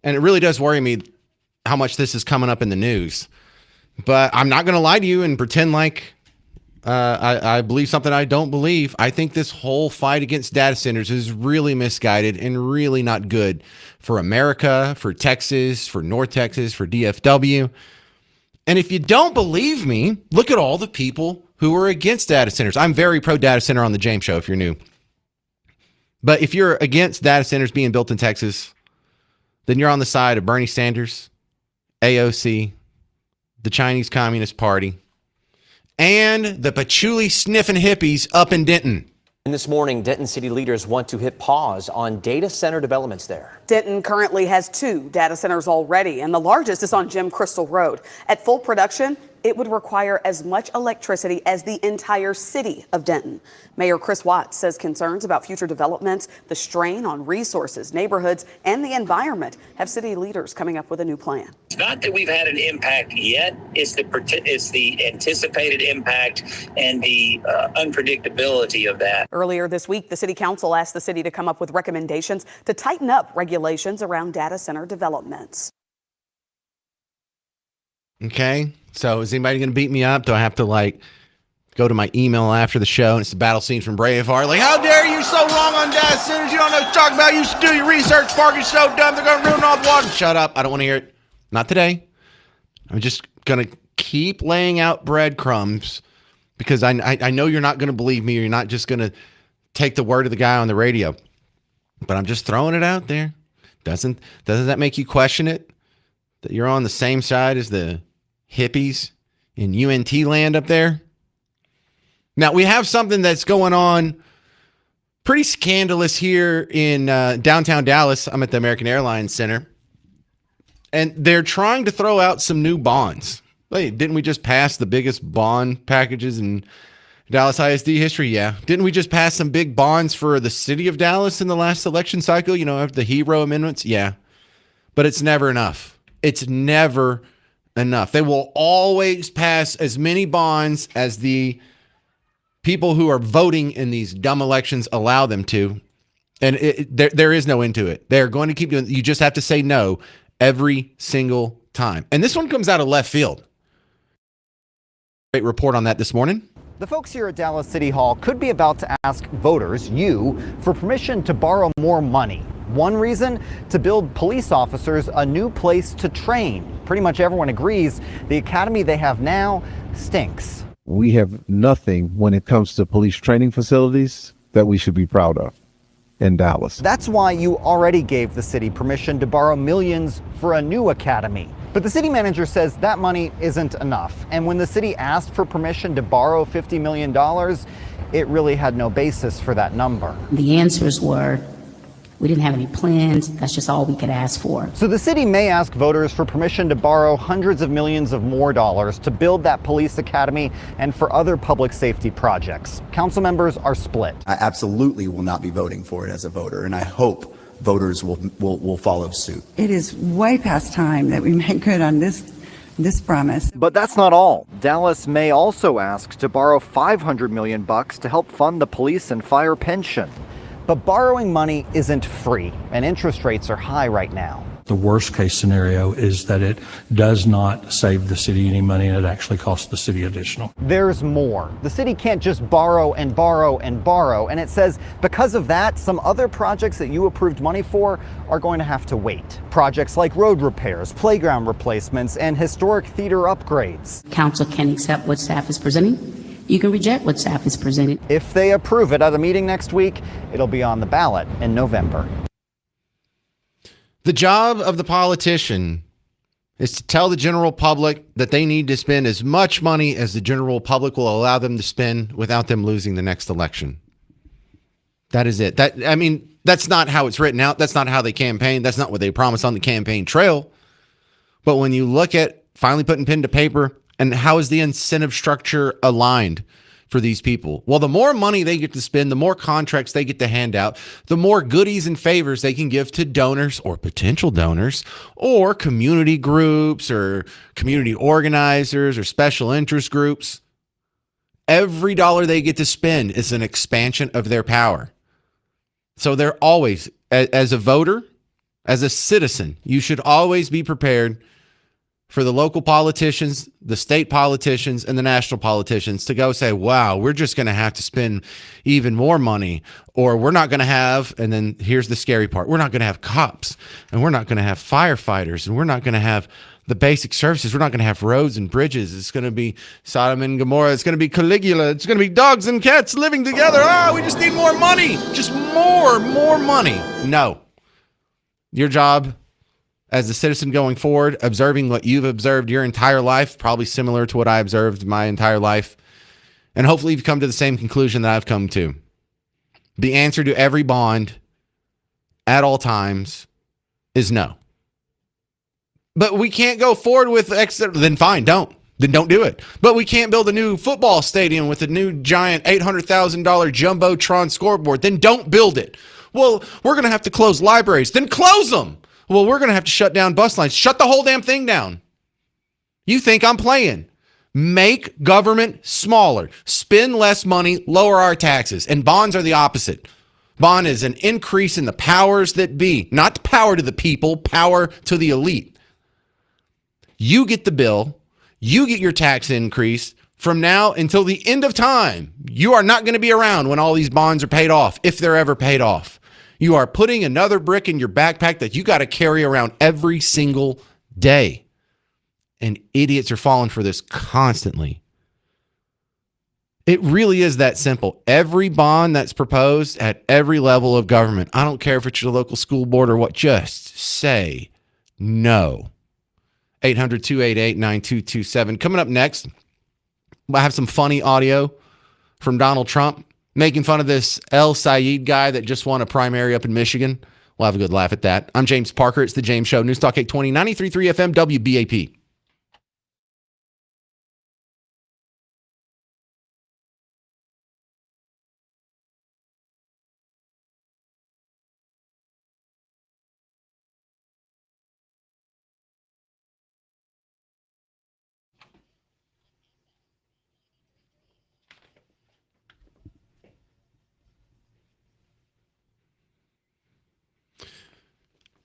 And it really does worry me how much this is coming up in the news. But I'm not going to lie to you and pretend like I believe something I don't believe. I think this whole fight against data centers is really misguided and really not good for America, for Texas, for North Texas, for DFW. And if you don't believe me, look at all the people who are against data centers. I'm very pro data center on the James Show if you're new. But if you're against data centers being built in Texas, then you're on the side of Bernie Sanders, AOC, the Chinese Communist Party, and the patchouli sniffing hippies up in Denton. And this morning, Denton city leaders want to hit pause on data center developments there. Denton currently has 2 data centers already, and the largest is on Jim Crystal Road. At full production, it would require as much electricity as the entire city of Denton. Mayor Chris Watts says concerns about future developments, the strain on resources, neighborhoods, and the environment have city leaders coming up with a new plan. It's not that we've had an impact yet. It's the anticipated impact and the unpredictability of that. Earlier this week, the city council asked the city to come up with recommendations to tighten up regulations around data center developments. Okay, so is anybody going to beat me up? Do I have to go to my email after the show and it's the battle scene from Braveheart? Like, how dare you so wrong on data centers? You don't know what to talk about. You should do your research. Park is so dumb. They're going to ruin all the water. Shut up. I don't want to hear it. Not today. I'm just going to keep laying out breadcrumbs because I know you're not going to believe me or you're not just going to take the word of the guy on the radio. But I'm just throwing it out there. Doesn't that make you question it? That you're on the same side as the hippies in UNT land up there? Now, we have something that's going on pretty scandalous here in downtown Dallas. I'm at the American Airlines Center. And they're trying to throw out some new bonds. Hey, didn't we just pass the biggest bond packages in Dallas ISD history? Yeah. Didn't we just pass some big bonds for the city of Dallas in the last election cycle? You know, after the HERO amendments? Yeah. But it's never enough. It's never enough. They will always pass as many bonds as the people who are voting in these dumb elections allow them to. And there is no end to it. They're going to keep doing it. You just have to say no every single time. And this one comes out of left field. Great report on that this morning. The folks here at Dallas City Hall could be about to ask voters, you, for permission to borrow more money. One reason? To build police officers a new place to train. Pretty much everyone agrees the academy they have now stinks. We have nothing when it comes to police training facilities that we should be proud of in Dallas. That's why you already gave the city permission to borrow millions for a new academy. But the city manager says that money isn't enough. And when the city asked for permission to borrow $50 million, it really had no basis for that number. The answers were, we didn't have any plans. That's just all we could ask for. So the city may ask voters for permission to borrow hundreds of millions of more dollars to build that police academy and for other public safety projects. Council members are split. I absolutely will not be voting for it as a voter, and I hope voters will follow suit. It is way past time that we make good on this promise. But that's not all. Dallas may also ask to borrow $500 million to help fund the police and fire pension. But borrowing money isn't free, and interest rates are high right now. The worst case scenario is that it does not save the city any money and it actually costs the city additional. There's more. The city can't just borrow and borrow and borrow. And it says because of that, some other projects that you approved money for are going to have to wait. Projects like road repairs, playground replacements, and historic theater upgrades. Council can accept what staff is presenting. You can reject what staff is presented. If they approve it at a meeting next week, it'll be on the ballot in November. The job of the politician is to tell the general public that they need to spend as much money as the general public will allow them to spend without them losing the next election. That is it. That's not how it's written out. That's not how they campaign. That's not what they promise on the campaign trail. But when you look at finally putting pen to paper And how is the incentive structure aligned for these people? Well, the more money they get to spend, the more contracts they get to hand out, the more goodies and favors they can give to donors or potential donors or community groups or community organizers or special interest groups. Every dollar they get to spend is an expansion of their power. So they're always, as a voter, as a citizen, you should always be prepared for the local politicians, the state politicians, and the national politicians to go say, wow, we're just going to have to spend even more money, or we're not going to have, and then here's the scary part, we're not going to have cops, and we're not going to have firefighters, and we're not going to have the basic services. We're not going to have roads and bridges. It's going to be Sodom and Gomorrah. It's going to be Caligula. It's going to be dogs and cats living together. We just need more money. Just more money. No. Your job as a citizen going forward, observing what you've observed your entire life, probably similar to what I observed my entire life, and hopefully you've come to the same conclusion that I've come to. The answer to every bond at all times is no. But we can't go forward with then fine, don't. Then don't do it. But we can't build a new football stadium with a new giant $800,000 Jumbotron scoreboard. Then don't build it. Well, we're going to have to close libraries. Then close them. Well, we're going to have to shut down bus lines. Shut the whole damn thing down. You think I'm playing? Make government smaller. Spend less money. Lower our taxes. And bonds are the opposite. Bond is an increase in the powers that be. Not power to the people, power to the elite. You get the bill. You get your tax increase. From now until the end of time, you are not going to be around when all these bonds are paid off, if they're ever paid off. You are putting another brick in your backpack that you got to carry around every single day. And idiots are falling for this constantly. It really is that simple. Every bond that's proposed at every level of government, I don't care if it's your local school board or what, just say no. 800-288-9227. Coming up next, I have some funny audio from Donald Trump making fun of this El Sayed guy that just won a primary up in Michigan. We'll have a good laugh at that. I'm James Parker. It's The James Show. News Talk 820, 93.3 FM, WBAP.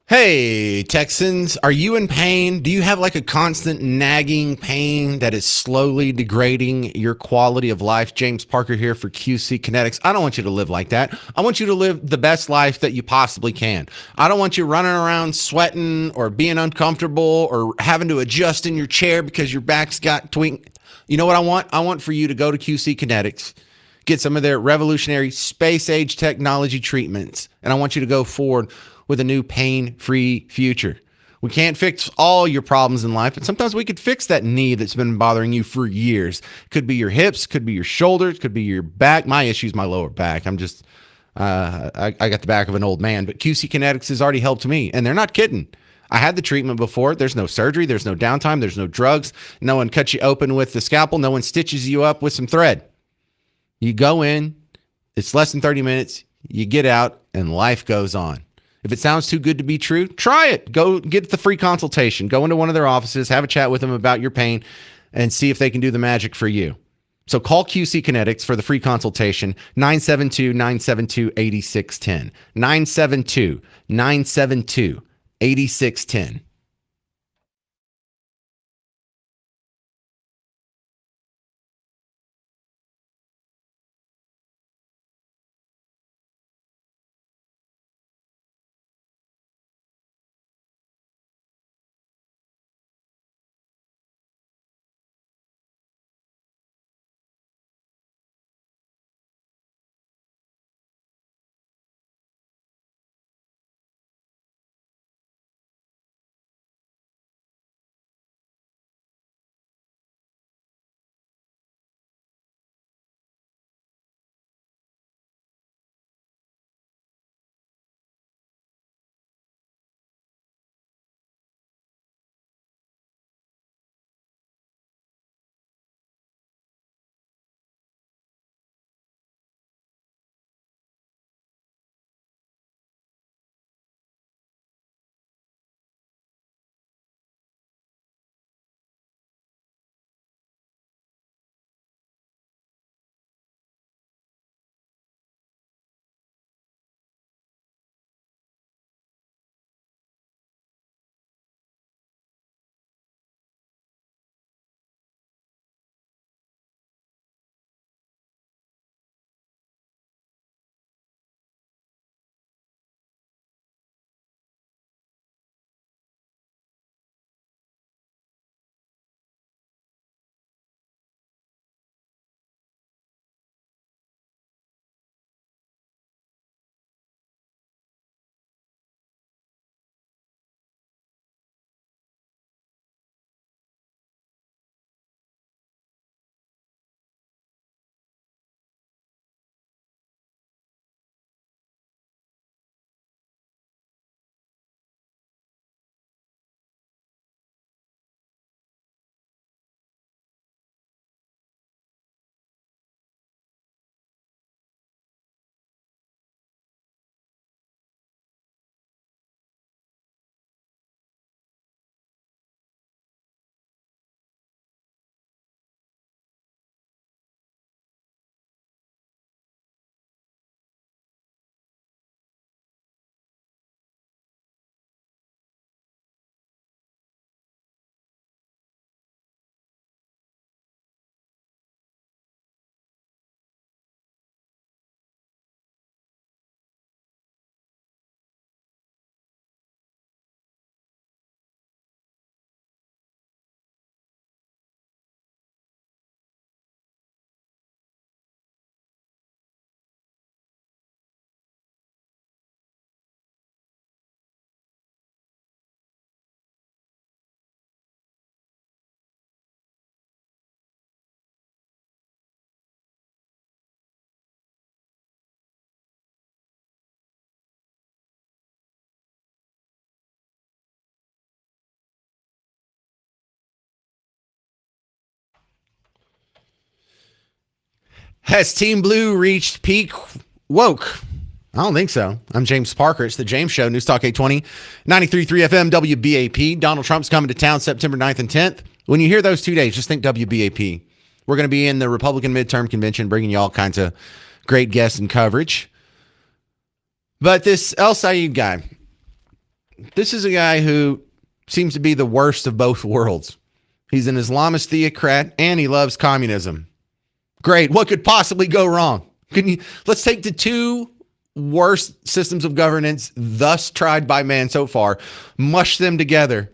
Hey, Texans, are you in pain? Do you have like a constant nagging pain that is slowly degrading your quality of life? James Parker here for QC Kinetics. I don't want you to live like that. I want you to live the best life that you possibly can. I don't want you running around sweating or being uncomfortable or having to adjust in your chair because your back's got twink. You know what I want? I want for you to go to QC Kinetics, get some of their revolutionary space age technology treatments, and I want you to go forward with a new pain-free future. We can't fix all your problems in life, but sometimes we could fix that knee that's been bothering you for years. Could be your hips, could be your shoulders, could be your back. My issue is my lower back. I'm just, I got the back of an old man, but QC Kinetics has already helped me, and they're not kidding. I had the treatment before. There's no surgery. There's no downtime. There's no drugs. No one cuts you open with the scalpel. No one stitches you up with some thread. You go in, it's less than 30 minutes, you get out, and life goes on. If it sounds too good to be true, try it. Go get the free consultation. Go into one of their offices, have a chat with them about your pain, and see if they can do the magic for you. So call QC Kinetics for the free consultation, 972-972-8610. 972-972-8610. Has Team Blue reached peak woke? I don't think so. I'm James Parker. It's the James Show, News Talk 820, 93.3 FM, WBAP. Donald Trump's coming to town September 9th and 10th. When you hear those 2 days, just think WBAP. We're going to be in the Republican midterm convention, bringing you all kinds of great guests and coverage. But this El Sayed guy, this is a guy who seems to be the worst of both worlds. He's an Islamist theocrat, and he loves communism. Great. What could possibly go wrong? Let's take the two worst systems of governance thus tried by man so far, mush them together,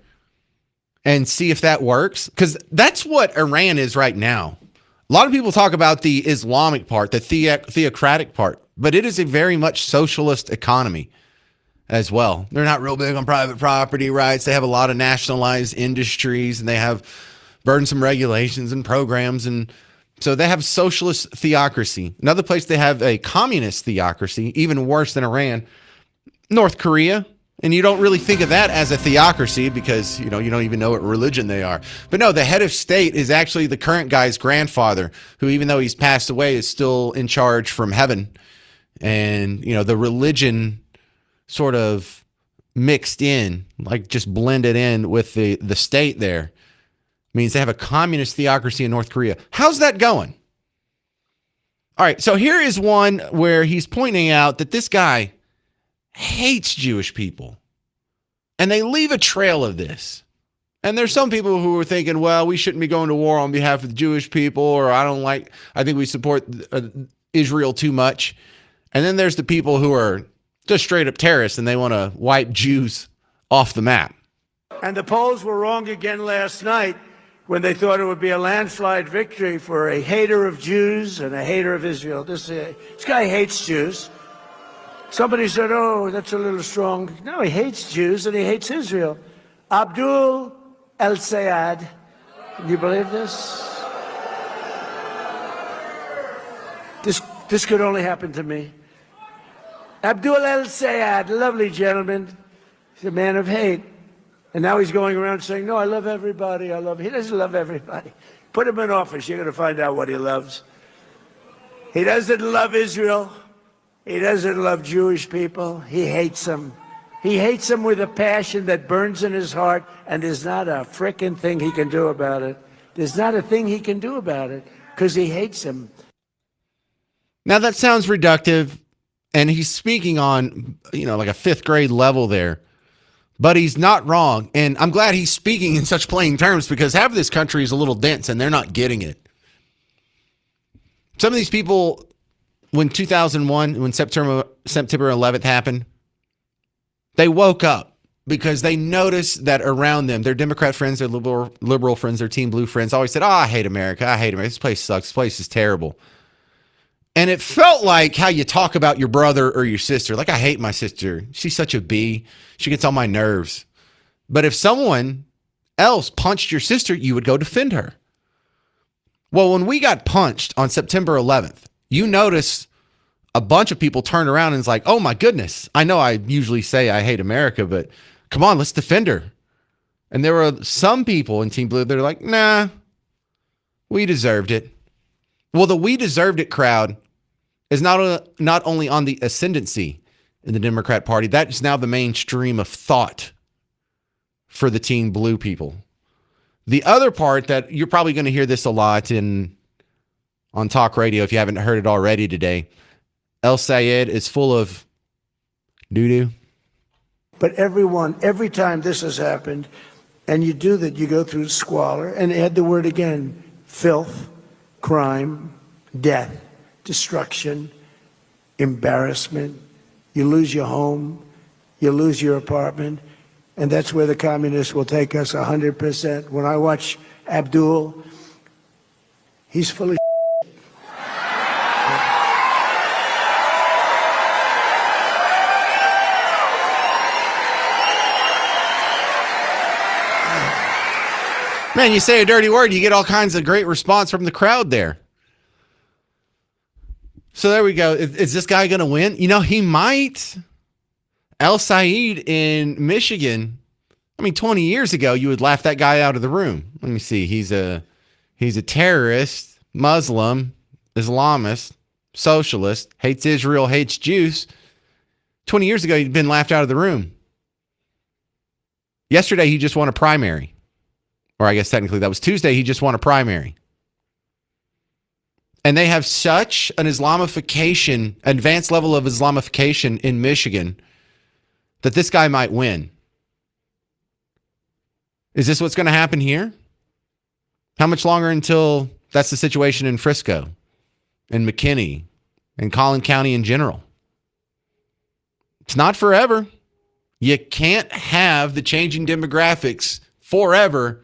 and see if that works. Because that's what Iran is right now. A lot of people talk about the Islamic part, the theocratic part, but it is a very much socialist economy as well. They're not real big on private property rights. They have a lot of nationalized industries, and they have burdensome regulations and programs, and so they have socialist theocracy. Another place they have a communist theocracy, even worse than Iran, North Korea. And you don't really think of that as a theocracy because, you don't even know what religion they are. But no, the head of state is actually the current guy's grandfather, who, even though he's passed away, is still in charge from heaven. And, the religion sort of mixed in, like just blended in with the state there. Means they have a communist theocracy in North Korea. How's that going? All right, so here is one where he's pointing out that this guy hates Jewish people. And they leave a trail of this. And there's some people who are thinking, well, we shouldn't be going to war on behalf of the Jewish people, or I think we support Israel too much. And then there's the people who are just straight up terrorists and they want to wipe Jews off the map. And the polls were wrong again last night when they thought it would be a landslide victory for a hater of Jews and a hater of Israel. This guy hates Jews. Somebody said, oh, that's a little strong. No, he hates Jews and he hates Israel. Abdul El Sayed. Can you believe this? This could only happen to me. Abdul El Sayed, lovely gentleman. He's a man of hate. And now he's going around saying, no, I love everybody. He doesn't love everybody. Put him in office. You're going to find out what he loves. He doesn't love Israel. He doesn't love Jewish people. He hates them. He hates them with a passion that burns in his heart, and there's not a frickin' thing he can do about it. There's not a thing he can do about it because he hates them. Now that sounds reductive, and he's speaking on, like a fifth grade level there. But he's not wrong. And I'm glad he's speaking in such plain terms because half of this country is a little dense and they're not getting it. Some of these people, when 2001, when September 11th happened, they woke up because they noticed that around them, their Democrat friends, their liberal friends, their Team Blue friends always said, I hate America. I hate America. This place sucks. This place is terrible. And it felt like how you talk about your brother or your sister. Like, I hate my sister. She's such a bee. She gets on my nerves. But if someone else punched your sister, you would go defend her. Well, when we got punched on September 11th, you notice a bunch of people turned around and it's like, oh my goodness. I know I usually say I hate America, but come on, let's defend her. And there were some people in Team Blue that are like, nah, we deserved it. Well, the we deserved it crowd is not only on the ascendancy in the Democrat Party, that is now the mainstream of thought for the Team Blue people. The other part that you're probably going to hear this a lot on talk radio if you haven't heard it already today, El Sayed is full of doo-doo. But every time this has happened, and you do that, you go through squalor, and add the word again, filth, crime, death, destruction, embarrassment. You lose your home, you lose your apartment, and that's where the communists will take us 100%. When I watch Abdul, he's full of Man, you say a dirty word, you get all kinds of great response from the crowd there. So there we go. Is this guy going to win? He might. El Sayed in Michigan, 20 years ago, you would laugh that guy out of the room. Let me see. He's a terrorist, Muslim, Islamist, socialist, hates Israel, hates Jews. 20 years ago, he'd been laughed out of the room. Yesterday, he just won a primary. Or I guess technically that was Tuesday, he just won a primary. And they have such an Islamification, advanced level of Islamification in Michigan that this guy might win. Is this what's going to happen here? How much longer until that's the situation in Frisco, in McKinney, and Collin County in general? It's not forever. You can't have the changing demographics forever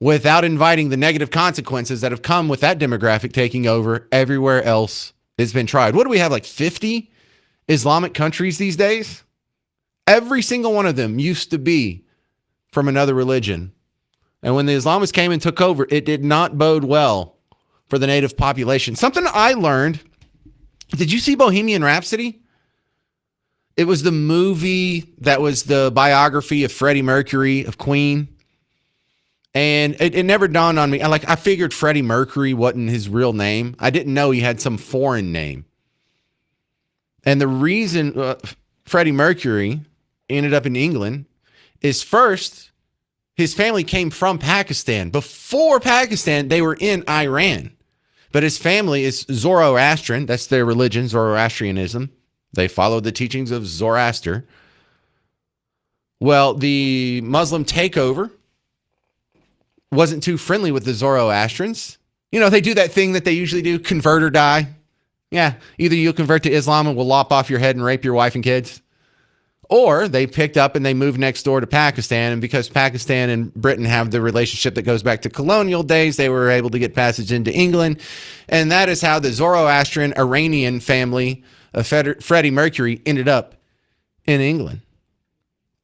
without inviting the negative consequences that have come with that demographic taking over everywhere else it's been tried. What do we have, like 50 Islamic countries these days? Every single one of them used to be from another religion. And when the Islamists came and took over, it did not bode well for the native population. Something I learned, did you see Bohemian Rhapsody? It was the movie that was the biography of Freddie Mercury of Queen. And it never dawned on me. I figured Freddie Mercury wasn't his real name. I didn't know he had some foreign name. And the reason Freddie Mercury ended up in England is, first, his family came from Pakistan. Before Pakistan, they were in Iran. But his family is Zoroastrian. That's their religion, Zoroastrianism. They followed the teachings of Zoroaster. Well, the Muslim takeover wasn't too friendly with the Zoroastrians. You know, they do that thing that they usually do, convert or die. Yeah, either you'll convert to Islam and we'll lop off your head and rape your wife and kids. Or they picked up and they moved next door to Pakistan. And because Pakistan and Britain have the relationship that goes back to colonial days, they were able to get passage into England. And that is how the Zoroastrian Iranian family of Freddie Mercury ended up in England.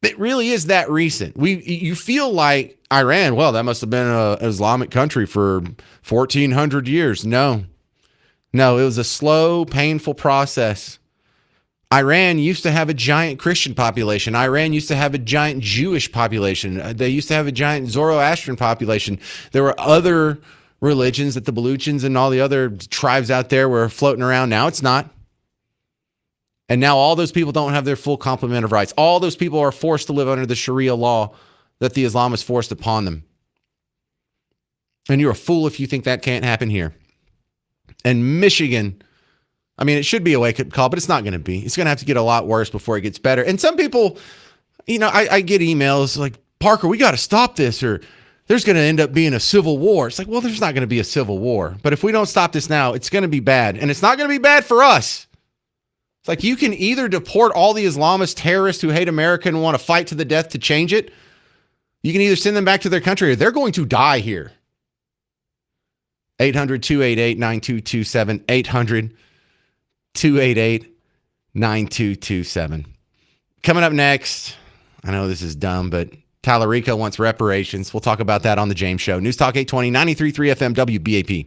It really is that recent. You feel like Iran, well, that must have been an Islamic country for 1,400 years. No, it was a slow, painful process. Iran used to have a giant Christian population. Iran used to have a giant Jewish population. They used to have a giant Zoroastrian population. There were other religions that the Baluchins and all the other tribes out there were floating around. Now it's not. And now all those people don't have their full complement of rights. All those people are forced to live under the Sharia law that the Islamists forced upon them. And you're a fool if you think that can't happen here. And Michigan, I mean, it should be a wake-up call, but it's not going to be. It's going to have to get a lot worse before it gets better. And some people, you know, I get emails like, Parker, we got to stop this, or there's going to end up being a civil war. It's like, well, there's not going to be a civil war. But if we don't stop this now, it's going to be bad. And it's not going to be bad for us. It's like you can either deport all the Islamist terrorists who hate America and want to fight to the death to change it. You can either send them back to their country or they're going to die here. 800-288-9227. 800-288-9227. Coming up next, I know this is dumb, but Tallarico wants reparations. We'll talk about that on The James Show. News Talk 820, 93.3 FM, WBAP.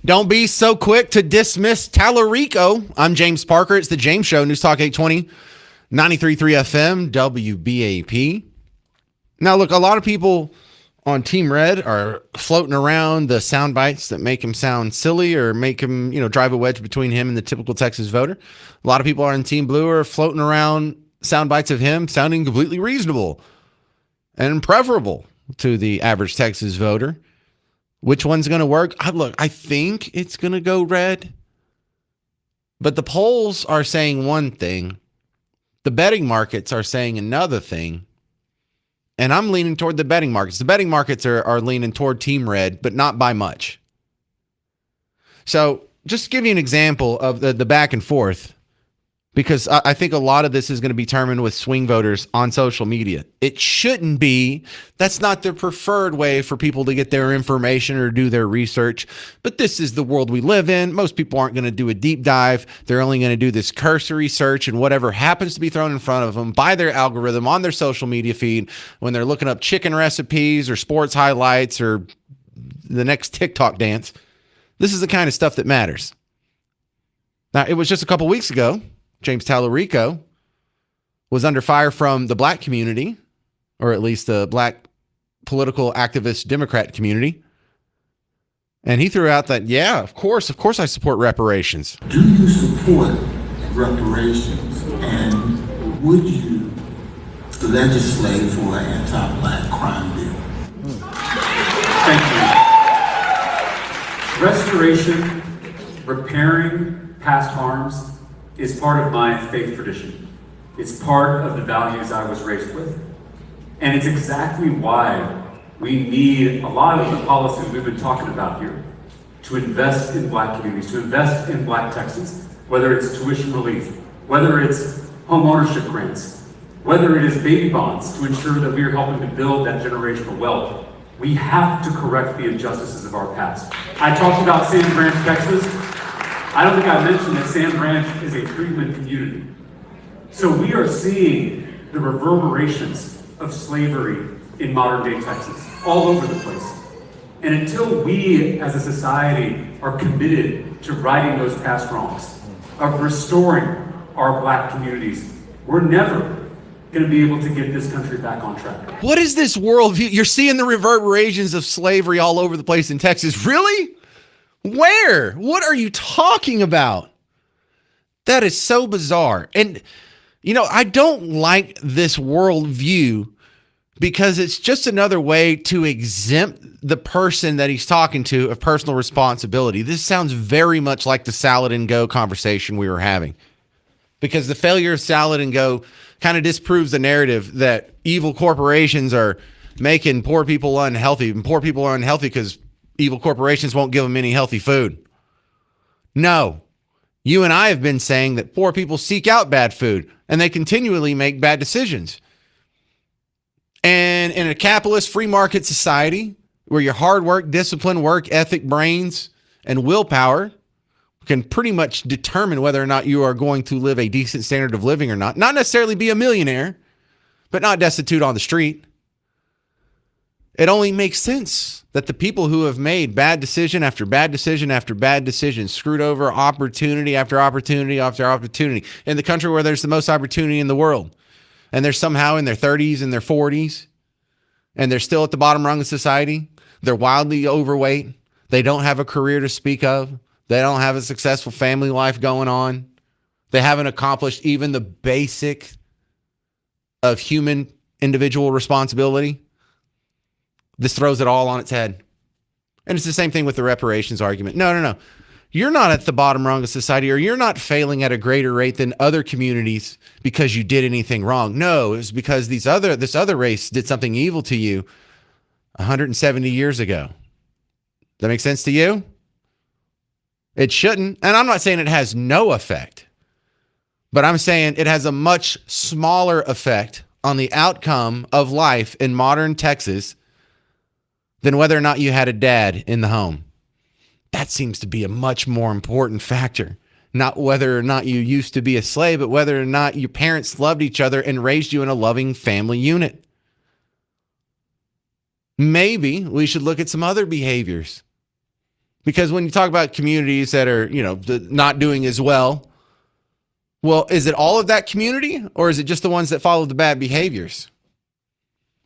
Don't be so quick to dismiss Tallarico. I'm James Parker. It's the James Show, News Talk 820, 93.3 FM, WBAP. Now, look, a lot of people on Team Red are floating around the sound bites that make him sound silly or make him, drive a wedge between him and the typical Texas voter. A lot of people on Team Blue are floating around sound bites of him sounding completely reasonable and preferable to the average Texas voter. Which one's going to work? I think it's going to go red. But the polls are saying one thing. The betting markets are saying another thing. And I'm leaning toward the betting markets. The betting markets are leaning toward Team Red, but not by much. So just to give you an example of the back and forth, because I think a lot of this is going to be determined with swing voters on social media. It shouldn't be. That's not the preferred way for people to get their information or do their research. But this is the world we live in. Most people aren't going to do a deep dive. They're only going to do this cursory search and whatever happens to be thrown in front of them by their algorithm on their social media feed when they're looking up chicken recipes or sports highlights or the next TikTok dance. This is the kind of stuff that matters. Now, it was just a couple weeks ago. James Tallarico was under fire from the black community, or at least the black political activist Democrat community. And he threw out that, yeah, of course I support reparations. Do you support reparations? And would you legislate for an anti-black crime bill? Thank you. Restoration, repairing past harms, is part of my faith tradition. It's part of the values I was raised with. And it's exactly why we need a lot of the policies we've been talking about here to invest in black communities, to invest in black Texans, whether it's tuition relief, whether it's home ownership grants, whether it is baby bonds to ensure that we are helping to build that generational wealth. We have to correct the injustices of our past. I talked about Sand Branch, Texas. I don't think I mentioned that Sand Branch is a freedmen community. So we are seeing the reverberations of slavery in modern day Texas, all over the place. And until we as a society are committed to righting those past wrongs, of restoring our black communities, we're never going to be able to get this country back on track. What is this worldview? You're seeing the reverberations of slavery all over the place in Texas. Really? Where? What are you talking about? That is so bizarre. And, I don't like this worldview because it's just another way to exempt the person that he's talking to of personal responsibility. This sounds very much like the Salad and Go conversation we were having, because the failure of Salad and Go kind of disproves the narrative that evil corporations are making poor people unhealthy, and poor people are unhealthy because evil corporations won't give them any healthy food. No. You and I have been saying that poor people seek out bad food and they continually make bad decisions. And in a capitalist free market society where your hard work, discipline, work ethic, brains, and willpower can pretty much determine whether or not you are going to live a decent standard of living or not. Not necessarily be a millionaire, but not destitute on the street. It only makes sense that the people who have made bad decision after bad decision after bad decision, screwed over opportunity after opportunity after opportunity in the country where there's the most opportunity in the world, and they're somehow in their 30s and their 40s, and they're still at the bottom rung of society. They're wildly overweight. They don't have a career to speak of. They don't have a successful family life going on. They haven't accomplished even the basic of human individual responsibility. This throws it all on its head. And it's the same thing with the reparations argument. No. You're not at the bottom rung of society, or you're not failing at a greater rate than other communities because you did anything wrong. No, it's because this other race did something evil to you 170 years ago. That make sense to you? It shouldn't. And I'm not saying it has no effect, but I'm saying it has a much smaller effect on the outcome of life in modern Texas than whether or not you had a dad in the home. That seems to be a much more important factor. Not whether or not you used to be a slave, but whether or not your parents loved each other and raised you in a loving family unit. Maybe we should look at some other behaviors. Because when you talk about communities that are, not doing as well, well, is it all of that community or is it just the ones that follow the bad behaviors?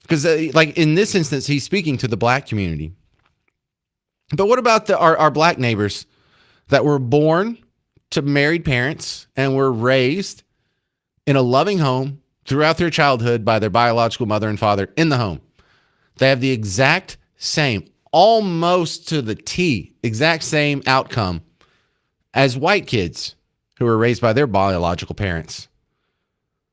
Because like in this instance, he's speaking to the black community. But what about our black neighbors that were born to married parents and were raised in a loving home throughout their childhood by their biological mother and father in the home? They have the exact same, almost to the T, exact same outcome as white kids who were raised by their biological parents.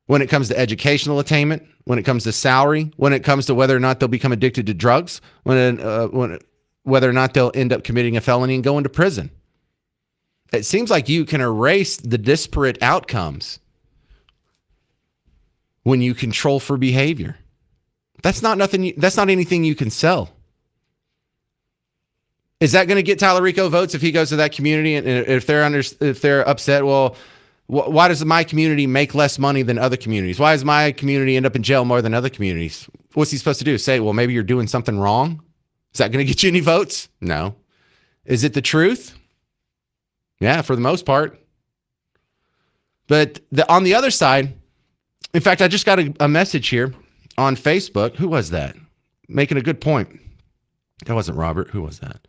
When it comes to educational attainment, when it comes to salary, when it comes to whether or not they'll become addicted to drugs, whether or not they'll end up committing a felony and go into prison. It seems like you can erase the disparate outcomes when you control for behavior. That's not anything you can sell. Is that going to get Tallarico votes if he goes to that community and if they're upset? Well, why does my community make less money than other communities? Why does my community end up in jail more than other communities? What's he supposed to do? Say, well, maybe you're doing something wrong? Is that going to get you any votes? No. Is it the truth? Yeah, for the most part. But on the other side, in fact, I just got a message here on Facebook. Who was that? Making a good point. That wasn't Robert. Who was that?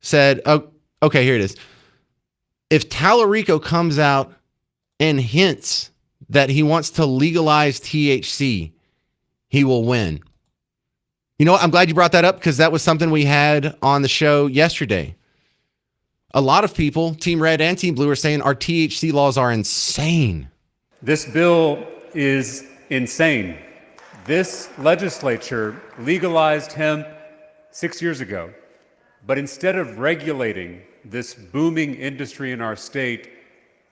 Said, oh, okay, here it is. If Tallarico comes out and hints that he wants to legalize THC, he will win. You know what? I'm glad you brought that up because that was something we had on the show yesterday. A lot of people, Team Red and Team Blue, are saying our THC laws are insane. This bill is insane. This legislature legalized hemp 6 years ago. But instead of regulating this booming industry in our state,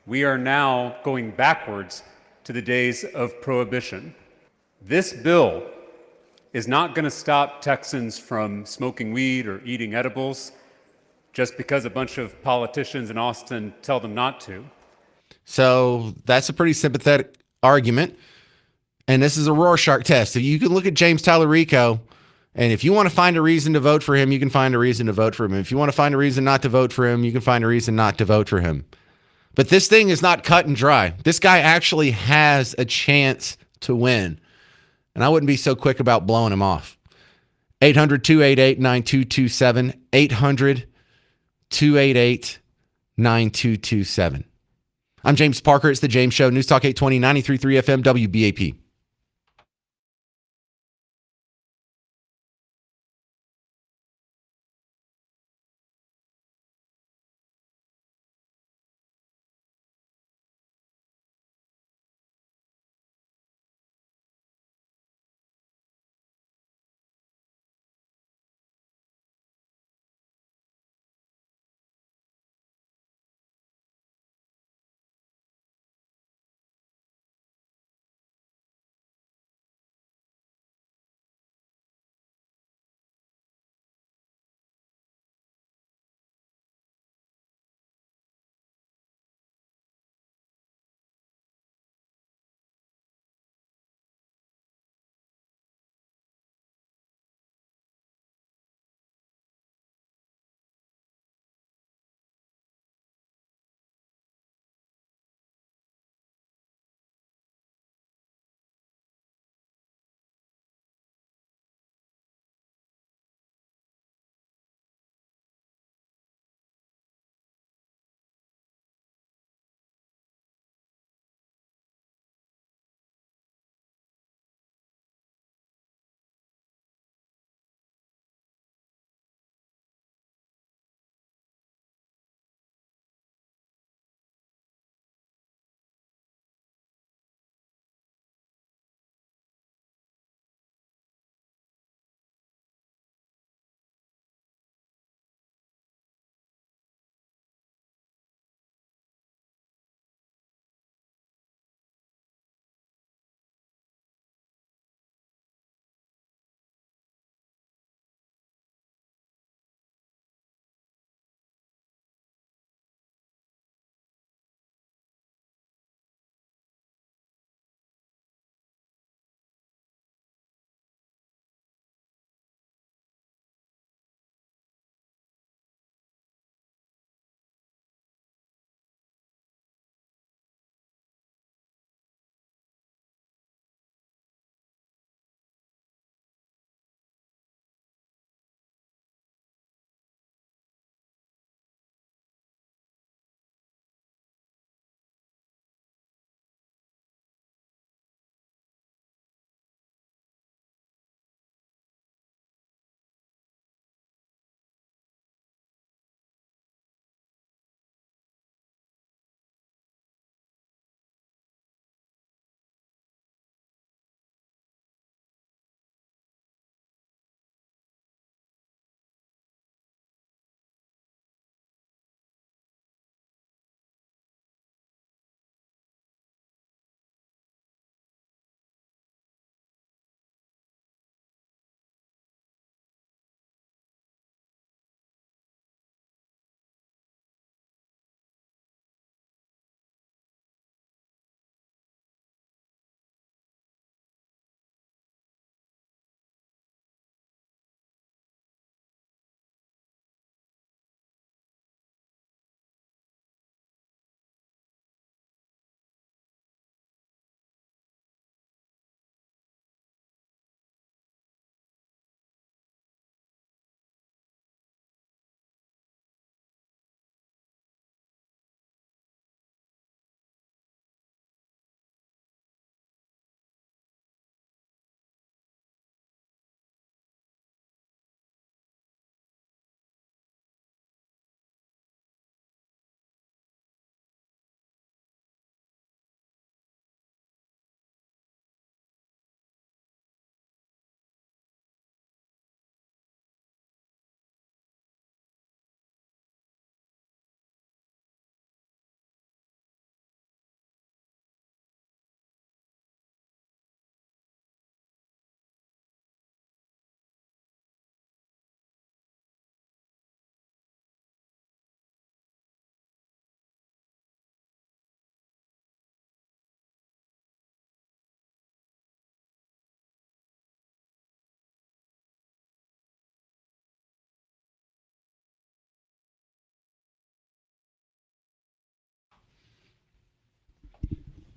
we are now going backwards to the days of prohibition. This bill is not going to stop Texans from smoking weed or eating edibles just because a bunch of politicians in Austin tell them not to. So that's a pretty sympathetic argument. And this is a Rorschach test. So you can look at James Tallarico, and if you want to find a reason to vote for him, you can find a reason to vote for him. If you want to find a reason not to vote for him, you can find a reason not to vote for him. But this thing is not cut and dry. This guy actually has a chance to win. And I wouldn't be so quick about blowing him off. 800-288-9227. 800-288-9227. I'm James Parker. It's The James Show. News Talk 820, 93.3 FM, WBAP.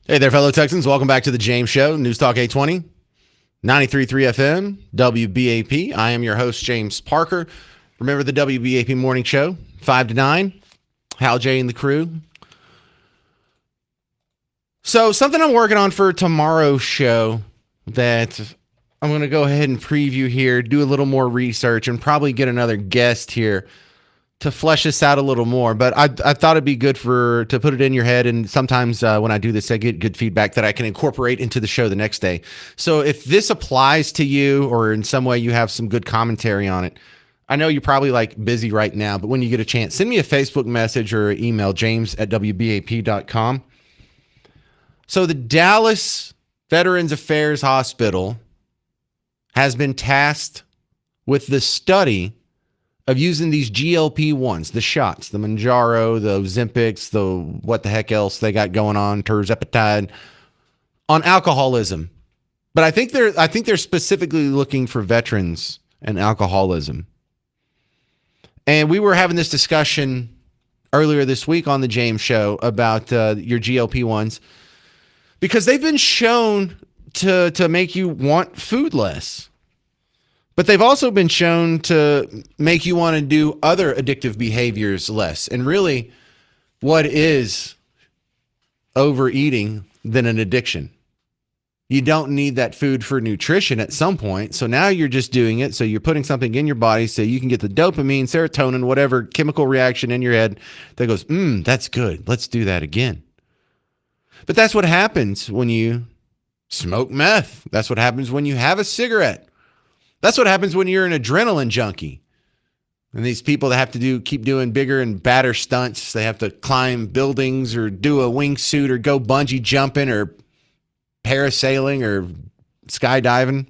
Hey there, fellow Texans. Welcome back to the James Show, News Talk 820, 93.3 FM, WBAP. I am your host, James Parker. Remember the WBAP Morning Show, 5 to 9, Hal J and the crew. So something I'm working on for tomorrow's show that I'm going to go ahead and preview here, do a little more research, and probably get another guest here to flesh this out a little more. But I thought it'd be good to put it in your head. And sometimes when I do this, I get good feedback that I can incorporate into the show the next day. So if this applies to you or in some way you have some good commentary on it, I know you're probably like busy right now, but when you get a chance, send me a Facebook message or email, james@wbap.com. So the Dallas Veterans Affairs Hospital has been tasked with the study of using these GLP-1s, the shots, the Mounjaro, the Ozempics, the what the heck else they got going on, tirzepatide, on alcoholism. But I think they're specifically looking for veterans and alcoholism. And we were having this discussion earlier this week on the James Show about your GLP-1s because they've been shown to make you want food less. But they've also been shown to make you want to do other addictive behaviors less. And really, what is overeating than an addiction? You don't need that food for nutrition at some point. So now you're just doing it. So you're putting something in your body so you can get the dopamine, serotonin, whatever chemical reaction in your head that goes, that's good. Let's do that again. But that's what happens when you smoke meth. That's what happens when you have a cigarette. That's what happens when you're an adrenaline junkie. And these people that have to keep doing bigger and badder stunts, they have to climb buildings or do a wingsuit or go bungee jumping or parasailing or skydiving.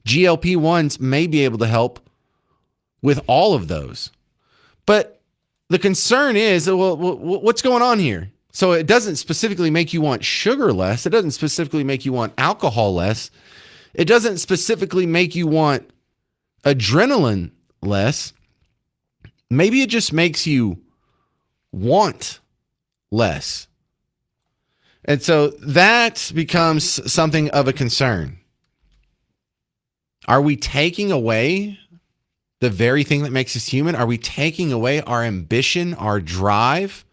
GLP-1s may be able to help with all of those. But the concern is, well, what's going on here? So it doesn't specifically make you want sugar less. It doesn't specifically make you want alcohol less. It doesn't specifically make you want adrenaline less. Maybe it just makes you want less. And so that becomes something of a concern. Are we taking away the very thing that makes us human? Are we taking away our ambition, our drive?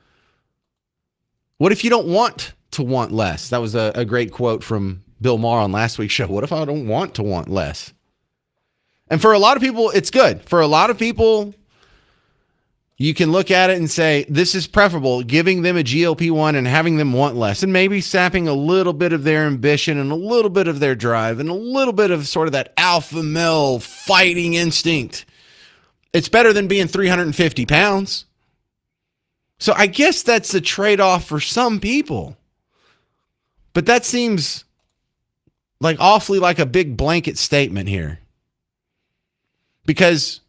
What if you don't want to want less? That was a great quote from Bill Maher on last week's show. What if I don't want to want less? And for a lot of people, it's good. For a lot of people, you can look at it and say, this is preferable, giving them a GLP-1 and having them want less, and maybe sapping a little bit of their ambition and a little bit of their drive and a little bit of sort of that alpha male fighting instinct. It's better than being 350 pounds. So I guess that's a trade-off for some people. But that seems like awfully like a big blanket statement here. Because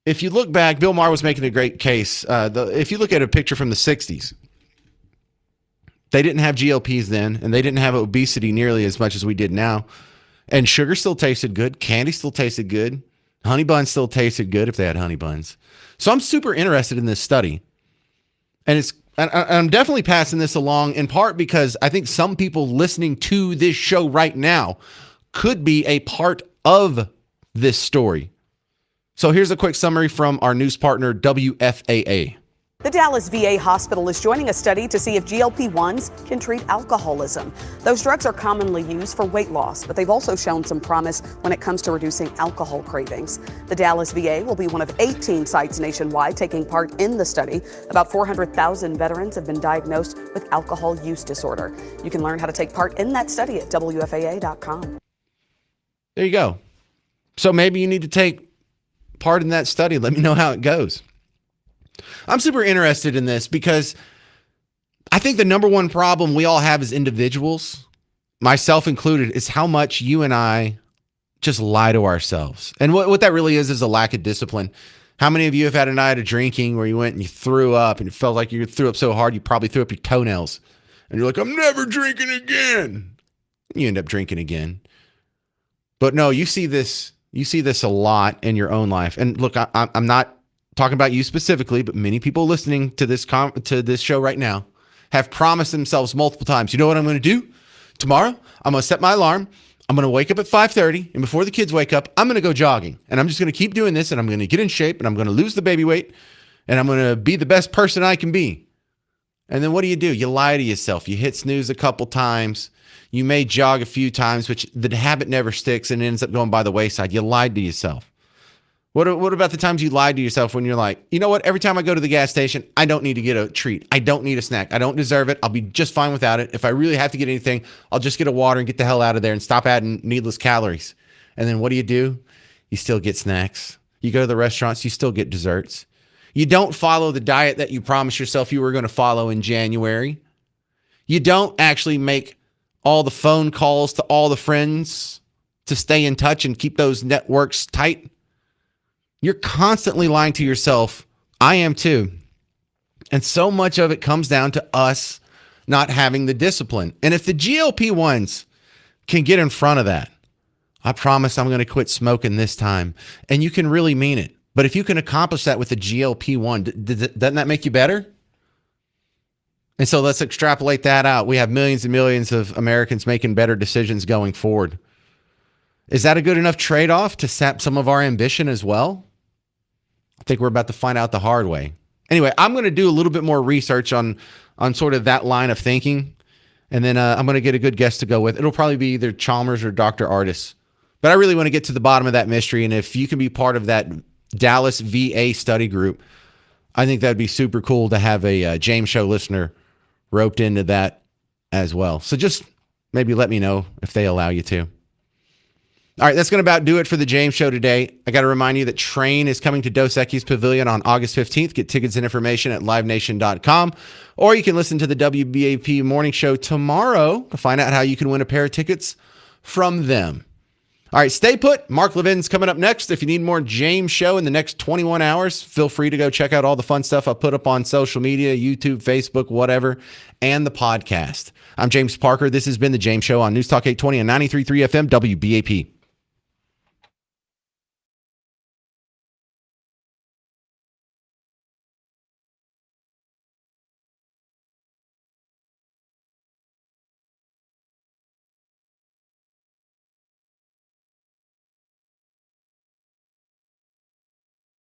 if you look back, Bill Maher was making a great case. If you look at a picture from the 60s, they didn't have GLPs then, and they didn't have obesity nearly as much as we did now. And sugar still tasted good. Candy still tasted good. Honey buns still tasted good if they had honey buns. So I'm super interested in this study. And I'm definitely passing this along in part because I think some people listening to this show right now could be a part of this story. So here's a quick summary from our news partner, WFAA. The Dallas VA hospital is joining a study to see if GLP-1s can treat alcoholism. Those drugs are commonly used for weight loss, but they've also shown some promise when it comes to reducing alcohol cravings. The Dallas VA will be one of 18 sites nationwide taking part in the study. About 400,000 veterans have been diagnosed with alcohol use disorder. You can learn how to take part in that study at WFAA.com. There you go. So maybe you need to take part in that study. Let me know how it goes. I'm super interested in this because I think the number one problem we all have as individuals, myself included, is how much you and I just lie to ourselves. And what that really is a lack of discipline. How many of you have had a night of drinking where you went and you threw up and it felt like you threw up so hard you probably threw up your toenails and you're like, I'm never drinking again. And you end up drinking again. But no, you see this a lot in your own life. And look, I'm not talking about you specifically, but many people listening to this show right now have promised themselves multiple times, you know what I'm going to do? Tomorrow, I'm going to set my alarm. I'm going to wake up at 5:30, and before the kids wake up, I'm going to go jogging. And I'm just going to keep doing this, and I'm going to get in shape, and I'm going to lose the baby weight, and I'm going to be the best person I can be. And then what do? You lie to yourself. You hit snooze a couple times. You may jog a few times, which the habit never sticks and ends up going by the wayside. You lied to yourself. What about the times you lied to yourself when you're like, you know what? Every time I go to the gas station, I don't need to get a treat. I don't need a snack. I don't deserve it. I'll be just fine without it. If I really have to get anything, I'll just get a water and get the hell out of there and stop adding needless calories. And then what do? You still get snacks. You go to the restaurants, you still get desserts. You don't follow the diet that you promised yourself you were going to follow in January. You don't actually make all the phone calls to all the friends to stay in touch and keep those networks tight. You're constantly lying to yourself. I am too. And so much of it comes down to us not having the discipline. And if the GLP-1s can get in front of that, I promise I'm going to quit smoking this time. And you can really mean it. But if you can accomplish that with the GLP-1, doesn't that make you better? And so let's extrapolate that out. We have millions and millions of Americans making better decisions going forward. Is that a good enough trade-off to sap some of our ambition as well? I think we're about to find out the hard way. Anyway, I'm going to do a little bit more research on sort of that line of thinking. And then I'm going to get a good guest to go with. It'll probably be either Chalmers or Dr. Artis. But I really want to get to the bottom of that mystery. And if you can be part of that Dallas VA study group, I think that'd be super cool to have a James Show listener roped into that as well. So just maybe let me know if they allow you to. All right, that's going to about do it for the James Show today. I got to remind you that Train is coming to Dos Equis Pavilion on August 15th. Get tickets and information at livenation.com. Or you can listen to the WBAP Morning Show tomorrow to find out how you can win a pair of tickets from them. All right, stay put. Mark Levin's coming up next. If you need more James Show in the next 21 hours, feel free to go check out all the fun stuff I put up on social media, YouTube, Facebook, whatever, and the podcast. I'm James Parker. This has been the James Show on News Talk 820 and 93.3 FM WBAP.